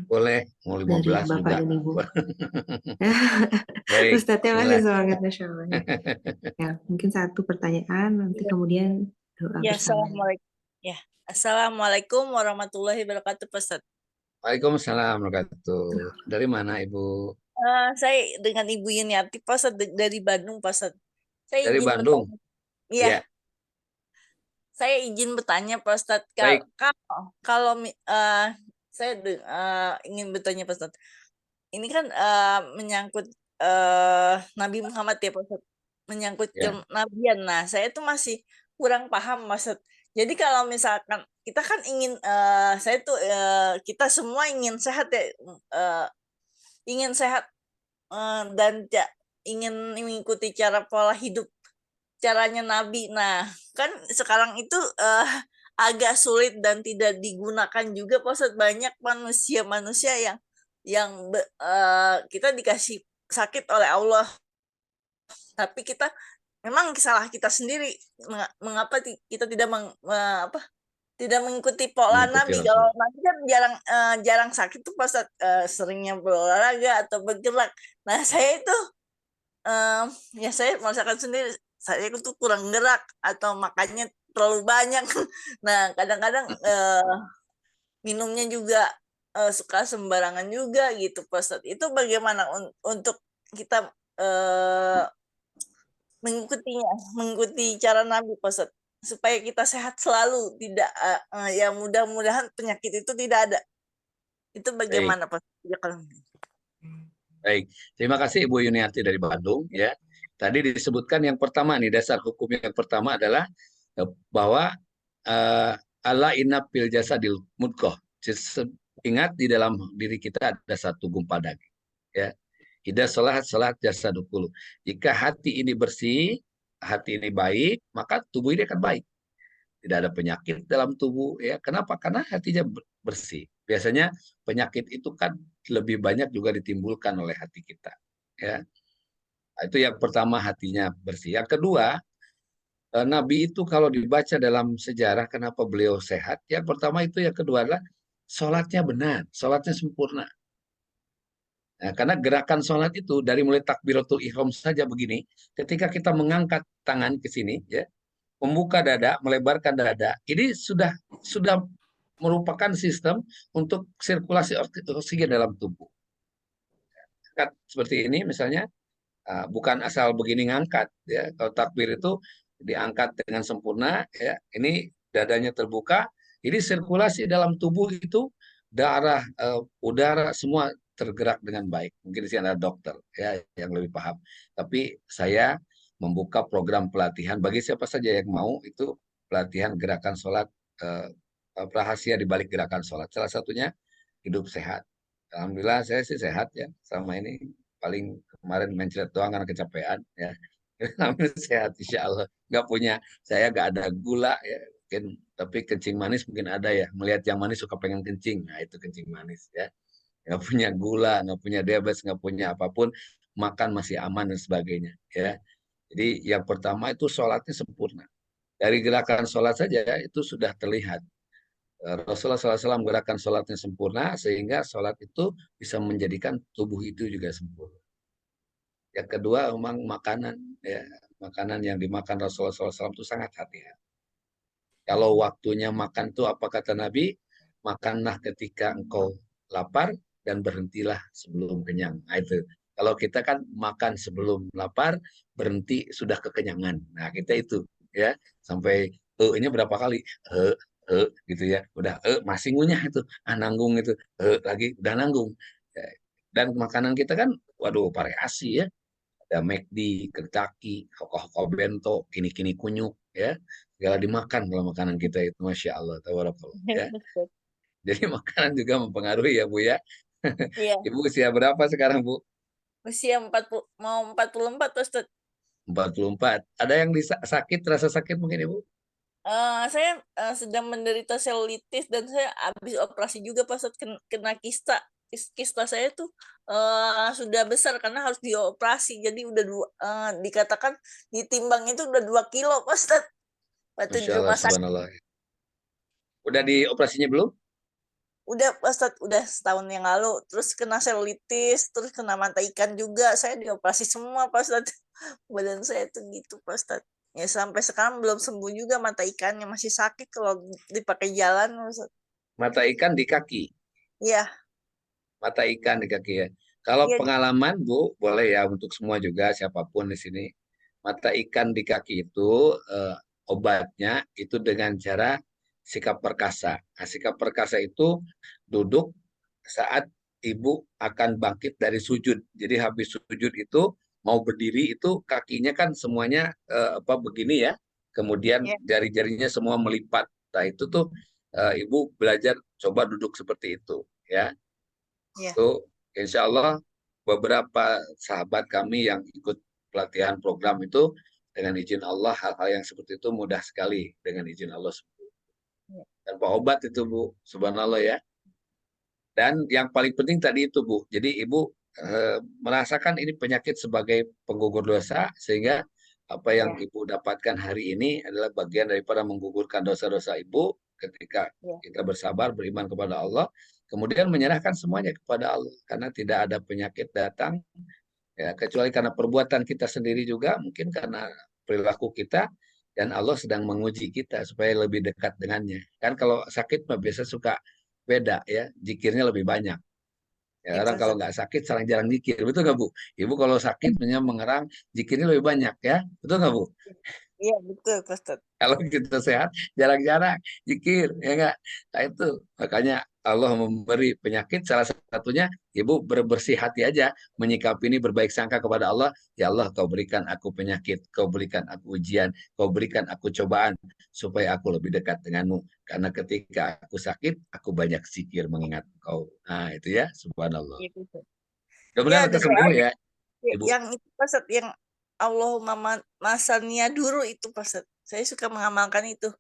Boleh, mau Dari 15 Bapak juga. dan Ibu. Baik, Ustaznya masih silakan. semangat, Masya Allah. Ya, mungkin satu pertanyaan, nanti kemudian doa Ya, bersama. assalamualaikum. Ya, assalamualaikum warahmatullahi wabarakatuh, Pak Ustadz. Waalaikumsalam warahmatullahi. Dari mana Ibu? Saya dengan Ibu Yuniati, Pak Ustadz, dari Bandung, Pak Ustadz. Saya Dari izin Bandung? bertanya. Iya, Iya. saya izin bertanya, Pak Ustadz. Baik. Kalau saya ingin bertanya, Pak Ustadz. Ini kan menyangkut Nabi Muhammad ya, Pak Ustadz. Menyangkut Ya. kenabian. Nah, saya tuh masih kurang paham, Pak Ustadz. Jadi kalau misalkan kita kan ingin, kita semua ingin sehat ya, ingin sehat dan ingin mengikuti cara pola hidup caranya Nabi. Nah, kan sekarang itu agak sulit dan tidak digunakan juga, Pak Ustadz. Banyak manusia-manusia yang kita dikasih sakit oleh Allah, tapi kita memang salah kita sendiri. Mengapa kita tidak mengikuti pola Mengikuti Nabi? Rasul. Kalau Nabi kan jarang sakit tuh pas seringnya berolahraga atau bergerak. Nah, saya itu ya saya merasakan sendiri, saya itu kurang gerak atau makannya terlalu banyak. Nah, kadang-kadang minumnya juga suka sembarangan juga gitu, Pak Ustadz. Itu bagaimana untuk kita mengikuti cara Nabi, Pak Ustadz, supaya kita sehat selalu, tidak ya mudah-mudahan penyakit itu tidak ada. Itu bagaimana, Pak Ustadz? Baik, terima kasih Ibu Yuniarti dari Bandung ya. Tadi disebutkan yang pertama nih, dasar hukum yang pertama adalah bahwa Allah inna fil jasadil mudghah. Ingat di dalam diri kita ada satu gumpal daging ya. Idza salat jasadukul. Jika hati ini bersih, hati ini baik, maka tubuh ini akan baik. Tidak ada penyakit dalam tubuh ya. Kenapa? Karena hatinya bersih. Biasanya penyakit itu kan lebih banyak juga ditimbulkan oleh hati kita ya. Itu yang pertama, hatinya bersih. Yang kedua, Nabi itu kalau dibaca dalam sejarah kenapa beliau sehat, yang pertama itu, yang kedua adalah sholatnya benar, sholatnya sempurna. Nah, karena gerakan sholat itu dari mulai takbiratul ihram saja begini, ketika kita mengangkat tangan ke sini, ya, membuka dada, melebarkan dada, ini sudah merupakan sistem untuk sirkulasi oksigen dalam tubuh. Angkat seperti ini misalnya, bukan asal begini ngangkat, ya. Kalau takbir itu diangkat dengan sempurna, ya. Ini dadanya terbuka, ini sirkulasi dalam tubuh itu, darah, udara semua tergerak dengan baik. Mungkin di sini ada dokter ya yang lebih paham. Tapi saya membuka program pelatihan bagi siapa saja yang mau, itu pelatihan gerakan sholat, rahasia di balik gerakan sholat. Salah satunya hidup sehat. Alhamdulillah saya sih sehat ya. Selama ini paling kemarin mencret doang karena kecapean ya. Alhamdulillah sehat insya Allah. Saya nggak ada gula ya. Mungkin, tapi kencing manis mungkin ada ya. Melihat yang manis suka pengen kencing. Nah itu kencing manis ya. Nggak punya gula, nggak punya diabetes, nggak punya apapun. Makan masih aman dan sebagainya ya. Jadi yang pertama itu sholatnya sempurna. Dari gerakan sholat saja itu sudah terlihat. Rasulullah SAW gerakan sholatnya sempurna sehingga sholat itu bisa menjadikan tubuh itu juga sempurna. Yang kedua memang makanan, ya, makanan yang dimakan Rasulullah SAW itu sangat hati-hati. Kalau waktunya makan itu apa kata Nabi? Makanlah ketika engkau lapar dan berhentilah sebelum kenyang. Nah, itu. Kalau kita kan makan sebelum lapar, berhenti sudah kekenyangan. Nah kita itu ya sampai ini berapa kali gitu ya. Udah masih ngunyah itu, nanggung itu, lagi udah nanggung. Dan makanan kita kan, waduh variasi ya. Ada McD, Kentucky, hoko-hoko bento, kini-kini kunyuk ya. Segala dimakan kalau makanan kita itu, Masya Allah, tabarakallah ya. Betul. Jadi makanan juga mempengaruhi ya Bu ya. Iya, Ibu usia berapa sekarang Bu? usia 40, mau 44 Ustaz. 44. Ada yang sakit, rasa sakit mungkin Ibu? Saya sedang menderita selulitis dan saya habis operasi juga Pak Ustaz, kena kista. Kista saya tuh sudah besar karena harus dioperasi. Jadi udah dikatakan ditimbang itu udah 2 kilo Pak Ustaz. Waktu di Masya Allah, rumah sakit. subhanallah. Udah dioperasinya belum? Udah Pak Ustaz, udah setahun yang lalu. Terus kena selulitis, terus kena mata ikan juga. Saya dioperasi semua Pak Ustaz. Badan saya tuh gitu Pak Ustaz. Ya sampai sekarang belum sembuh juga mata ikannya, masih sakit kalau dipakai jalan Pak Ustaz. Mata ikan di kaki. Iya, Mata ikan di kaki ya. Kalau iya, pengalaman Bu, boleh ya untuk semua juga, siapapun di sini. Mata ikan di kaki itu obatnya itu dengan cara sikap perkasa. Nah, sikap perkasa itu duduk saat ibu akan bangkit dari sujud. Jadi habis sujud itu mau berdiri itu kakinya kan semuanya begini ya. Kemudian iya, jari-jarinya semua melipat. Nah itu tuh ibu belajar coba duduk seperti itu ya. iya. Itu insya Allah beberapa sahabat kami yang ikut pelatihan program itu dengan izin Allah hal-hal yang seperti itu mudah sekali dengan izin Allah Iya. tanpa obat itu Bu, subhanallah ya. Dan yang paling penting tadi itu Bu, jadi Ibu merasakan ini penyakit sebagai penggugur dosa sehingga apa yang Iya, Ibu dapatkan hari ini adalah bagian daripada menggugurkan dosa-dosa Ibu ketika iya. kita bersabar beriman kepada Allah, kemudian menyerahkan semuanya kepada Allah karena tidak ada penyakit datang ya kecuali karena perbuatan kita sendiri juga mungkin karena perilaku kita dan Allah sedang menguji kita supaya lebih dekat dengannya. Kan kalau sakit mah biasa suka beda ya, zikirnya lebih banyak. Ya, Iya, orang Pak kalau Ustaz. nggak sakit jarang zikir, betul nggak Bu? Ibu kalau sakit punya mengerang, zikirnya lebih banyak ya, betul nggak Bu? Iya, betul Pak Ustaz. Kalau kita sehat, jarang-jarang zikir, ya nggak? Nah itu, makanya Allah memberi penyakit, salah satunya ibu bersih hati aja, menyikapi ini berbaik sangka kepada Allah, ya Allah kau berikan aku penyakit, kau berikan aku ujian, kau berikan aku cobaan, supaya aku lebih dekat denganmu. Karena ketika aku sakit, aku banyak zikir mengingat kau. Nah itu ya, subhanallah. Iya, Pak Ustaz. Iya, Mudah-mudahan ada lekas sembuh doanya ya, Ibu. yang itu Pak Ustaz, yang Allahumma masaniya dulu itu Pak Ustaz. Saya suka mengamalkan itu.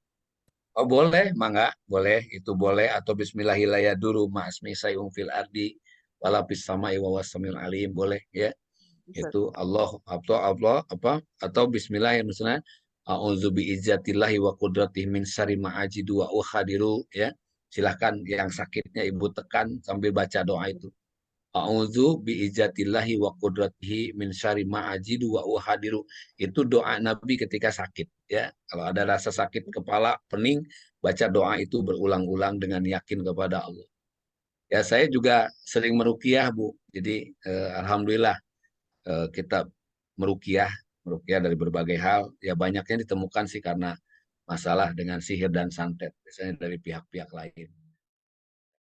Oh boleh, mangga, boleh, itu boleh atau Bismillahirrahmanirrahim dulu ma'asmi sayung fil ardi walapis sama iwawasamil alim boleh ya. Ustaz. Itu Allah atau Bismillahirrahmanirrahim. A'udzu biizzatillahi wa qudratihi min syarri ma ajidu wa ukhadiru ya. Silahkan yang sakitnya ibu tekan sambil baca doa itu. A'udzu biizzatillahi wa qudratihi min syarri ma ajidu wa uhadiru. Itu doa Nabi ketika sakit ya. Kalau ada rasa sakit kepala, pening, baca doa itu berulang-ulang dengan yakin kepada Allah. Ya saya juga sering meruqyah Bu. Jadi alhamdulillah kita meruqyah dari berbagai hal. Ya banyaknya ditemukan sih karena masalah dengan sihir dan santet. Biasanya dari pihak-pihak lain.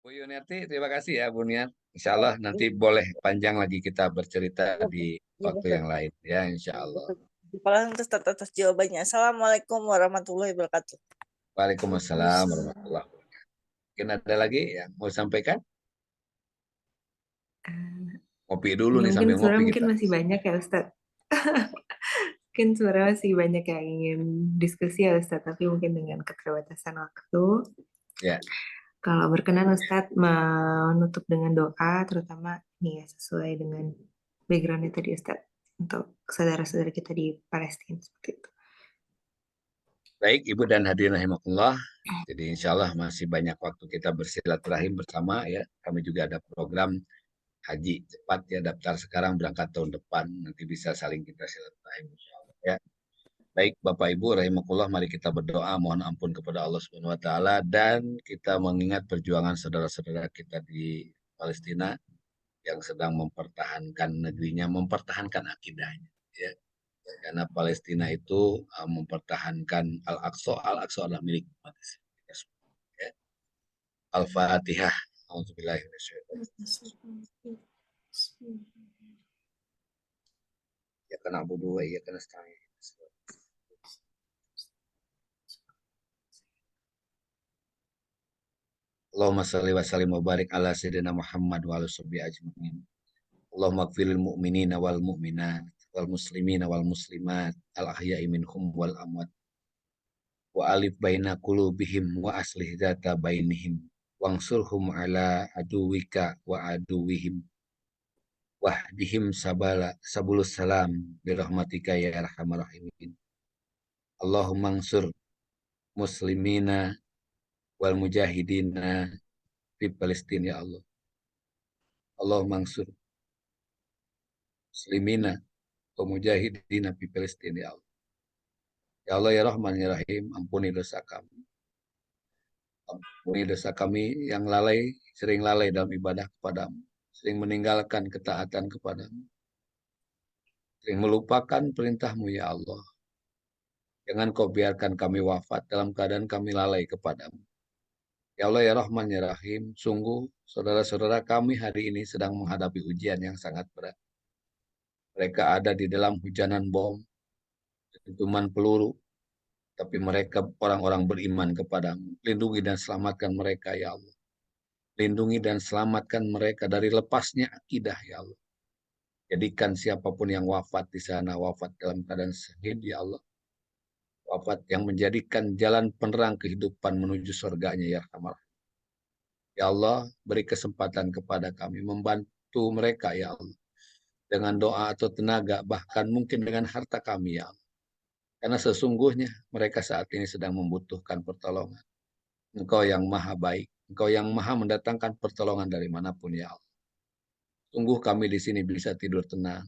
Bu Yuniarti, terima kasih ya Bu Niar. Insya Allah nanti boleh panjang lagi kita bercerita Iya, di iya, waktu betul. yang lain ya Insya Allah. Betul. Atas atas jawabannya. Assalamualaikum warahmatullahi wabarakatuh. Waalaikumsalam warahmatullahi wabarakatuh. Mungkin ada lagi yang mau disampaikan? Ngopi dulu Ya nih mungkin sambil sebenarnya ngopi mungkin kita. masih banyak ya Ustadz. Mungkin sebenarnya masih banyak yang ingin diskusi ya Ustadz, tapi mungkin dengan keterbatasan waktu. Ya, Kalau berkenan Ustadz menutup dengan doa, terutama ini ya sesuai dengan backgroundnya tadi Ustadz, untuk saudara-saudara kita di Palestina seperti itu. baik Ibu dan hadirin rahimakumullah. Jadi insya Allah masih banyak waktu kita bersilaturahim bersama ya. Kami juga ada program haji cepat ya, daftar sekarang berangkat tahun depan. Nanti bisa saling kita silaturahim insya Allah ya. Baik Bapak Ibu rahimakumullah, mari kita berdoa mohon ampun kepada Allah Subhanahu wa taala dan kita mengingat perjuangan saudara-saudara kita di Palestina yang sedang mempertahankan negerinya, mempertahankan akidahnya ya. Karena Palestina itu mempertahankan Al-Aqsa. Al-Aqsa adalah milik umat Islam kita semua ya. Al-Fatihah. Auzubillahi minasyaitonir ya kana abudu wa iyyaka nasta'in. Allahumma shalli wa sallim wa barik ala sayyidina Muhammad wa ala sahbihi ajmain. Allahumma ighfiril mu'minina wal mu'minat wal muslimina wal muslimat al ahya'i minhum wal amwat wa alif baina qulubihim wa aslih dzata bainihim wangsurhum ala aduwika wa aduwihim wahdihim sabulus salam birahmatika ya arhamar rahimin. Allahumma ansur muslimina wal mujahidina fi Palestina ya Allah. Allahumma ansur muslimina wa mujahidina fi Palestina ya Allah. Ya Allah ya Rahman ya Rahim, ampuni dosa kami. Ampuni dosa kami yang sering lalai dalam ibadah kepadamu, sering meninggalkan ketaatan kepadamu, sering melupakan perintahmu ya Allah. Jangan kau biarkan kami wafat dalam keadaan kami lalai kepadamu. Ya Allah ya Rahman ya Rahim, sungguh saudara-saudara kami hari ini sedang menghadapi ujian yang sangat berat. Mereka ada di dalam hujanan bom, dentuman peluru, tapi mereka orang-orang beriman kepadamu. Lindungi dan selamatkan mereka ya Allah. Lindungi dan selamatkan mereka dari lepasnya akidah ya Allah. Jadikan siapapun yang wafat di sana, wafat dalam keadaan syahid ya Allah. Wafat yang menjadikan jalan penerang kehidupan menuju surganya ya Rahman. Ya Allah, beri kesempatan kepada kami membantu mereka ya Allah. Dengan doa atau tenaga, bahkan mungkin dengan harta kami ya Allah. Karena sesungguhnya mereka saat ini sedang membutuhkan pertolongan. Engkau yang maha baik, Engkau yang maha mendatangkan pertolongan dari manapun ya Allah. Sungguh kami di sini bisa tidur tenang,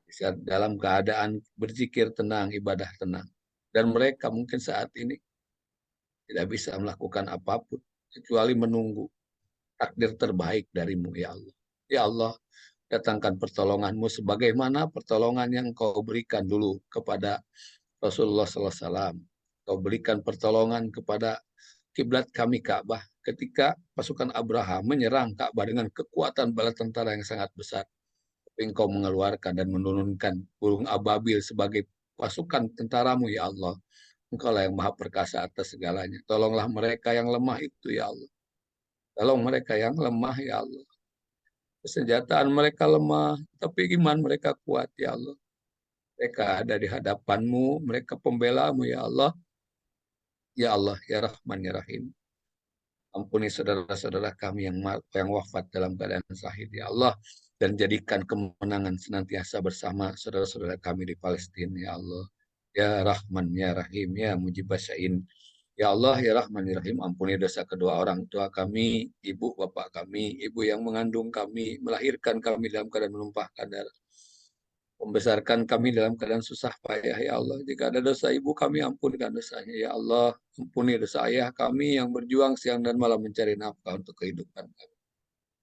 bisa dalam keadaan berzikir tenang, ibadah tenang. Dan mereka mungkin saat ini tidak bisa melakukan apapun, kecuali menunggu takdir terbaik darimu ya Allah. Ya Allah, datangkan pertolonganmu sebagaimana pertolongan yang kau berikan dulu kepada Rasulullah SAW. Kau berikan pertolongan kepada kiblat kami Ka'bah ketika pasukan Abraham menyerang Ka'bah dengan kekuatan bala tentara yang sangat besar. Tapi engkau mengeluarkan dan menurunkan burung ababil sebagai pasukan tentaramu ya Allah. Engkau lah yang maha perkasa atas segalanya. Tolonglah mereka yang lemah itu ya Allah. Tolong mereka yang lemah ya Allah. Kesenjataan mereka lemah, tapi iman mereka kuat ya Allah. Mereka ada di hadapanmu, mereka pembelamu ya Allah. Ya Allah, ya Rahman, ya Rahim. Ampuni saudara-saudara kami yang wafat dalam keadaan syahid ya Allah. Dan jadikan kemenangan senantiasa bersama saudara-saudara kami di Palestina ya Allah. Ya Rahman, ya Rahim, ya Mujibasyain. Ya Allah, ya Rahman, ya Rahim, ampuni dosa kedua orang tua kami, ibu bapak kami, ibu yang mengandung kami, melahirkan kami dalam keadaan menumpahkan darah. Membesarkan kami dalam keadaan susah payah, ya Allah. Jika ada dosa ibu kami, ampunkan dosanya, ya Allah. Ampuni dosa ayah kami yang berjuang siang dan malam mencari nafkah untuk kehidupan kami.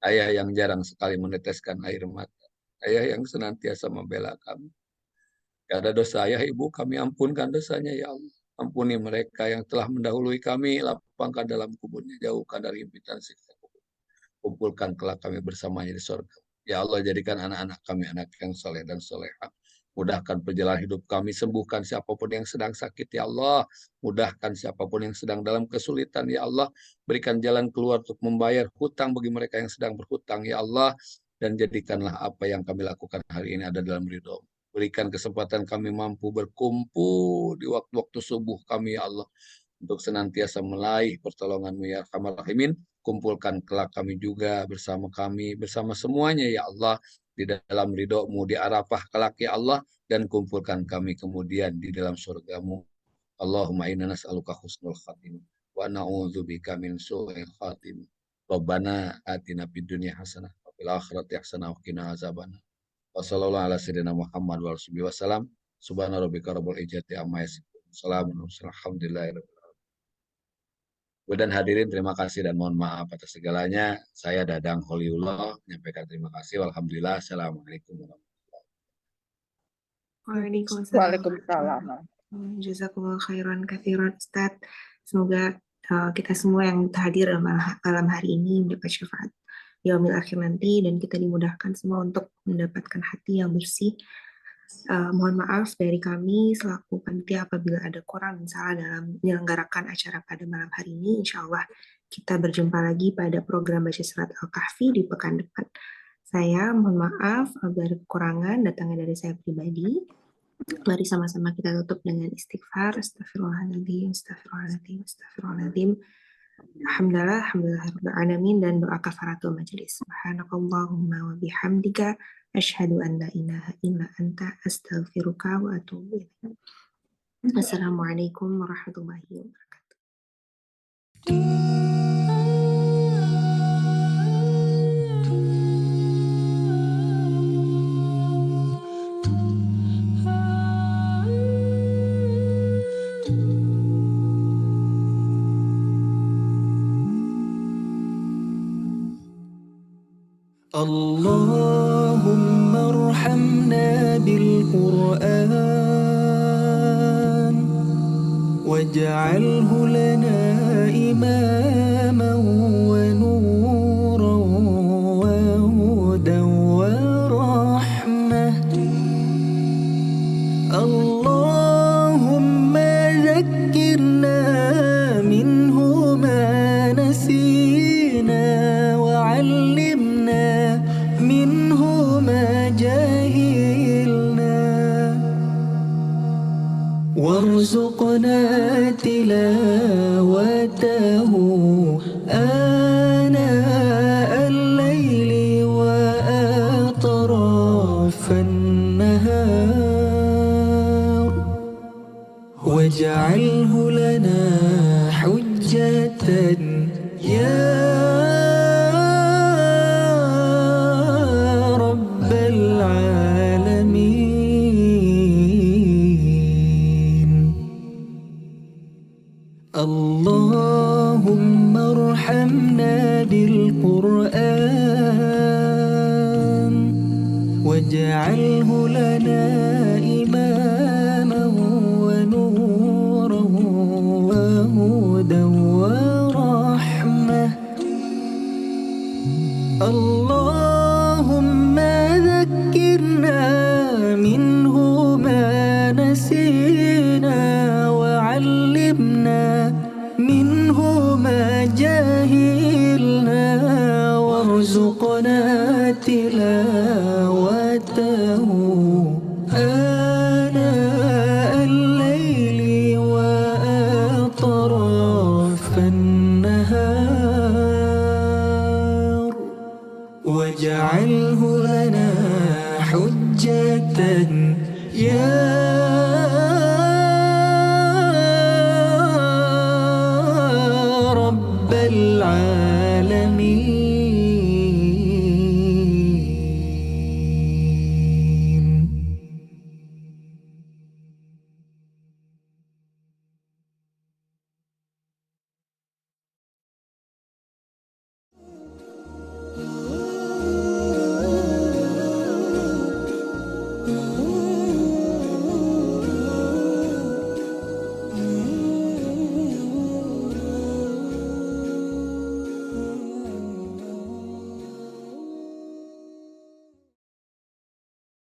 Ayah yang jarang sekali meneteskan air mata. Ayah yang senantiasa membela kami. Jika ada dosa ayah ibu kami, ampunkan dosanya, ya Allah. Ampuni mereka yang telah mendahului kami, lapangkan dalam kuburnya, jauhkan dari himpitan siksa. kumpulkan kelak kami bersamanya di surga. Ya Allah, jadikan anak-anak kami anak yang soleh dan soleha. Mudahkan perjalanan hidup kami, sembuhkan siapapun yang sedang sakit, ya Allah. Mudahkan siapapun yang sedang dalam kesulitan, ya Allah. Berikan jalan keluar untuk membayar hutang bagi mereka yang sedang berhutang, ya Allah. Dan jadikanlah apa yang kami lakukan hari ini ada dalam ridho. Berikan kesempatan kami mampu berkumpul di waktu-waktu subuh kami, ya Allah. Untuk senantiasa meraih pertolongan-Mu, ya Arhamar Rahimin. Kumpulkan kelak kami juga bersama kami, bersama semuanya, ya Allah, di dalam ridho-Mu di Arafah kelak, ya Allah, dan kumpulkan kami kemudian di dalam surga-Mu. Allahumma inna nas'aluka husnul khatimah wa na'udzubika min su'il khatimah. Rabbana atina fid dunya hasanah wa fil akhirati hasanah wa qina azabannar. Wa sallallahu ala sayyidina Muhammad wa alihi wasallam. Subhana rabbika rabbil izzati amma yasifun. Salamun alhamdulillahi rabbil. Dan hadirin, terima kasih dan mohon maaf atas segalanya. Saya Dadang Holiullah menyampaikan terima kasih. Alhamdulillah. Assalamualaikum warahmatullahi Waalaikumsalam. Waalaikumsalam. Jazakumullah khairan katsiran Ustaz. Semoga kita semua yang hadir malam hari ini mendapat syafaat yaumil akhir nanti, dan kita dimudahkan semua untuk mendapatkan hati yang bersih. Mohon maaf dari kami selaku panitia apabila ada kurang dan salah dalam menyelenggarakan acara pada malam hari ini. Insya Allah kita berjumpa lagi pada program Baca Surat Al-Kahfi di pekan depan. Saya mohon maaf apabila ada kekurangan datangnya dari saya pribadi. Mari sama-sama kita tutup dengan istighfar. Astagfirullahaladzim, astagfirullahaladzim, astagfirullahaladzim. Alhamdulillah, alhamdulillahirabbil alamin, dan doa kafaratul majelis. Subhanakallahumma wa bihamdika asyhadu an la ilaha illa anta astaghfiruka wa atubu ilaik. Assalamualaikum warahmatullahi wabarakatuh. اللهم ارحمنا بالقرآن واجعله لنا إماما ونورا وهدى ورحمة. اللهم ذكرنا منه ما نسينا وعلمنا منه ما جهلنا وارزقنا تلاوته آناء الليل وأطراف النهار واجعله لنا حجة يا رب العالمين. اللهم ارحمنا بالقرآن واجعله لنا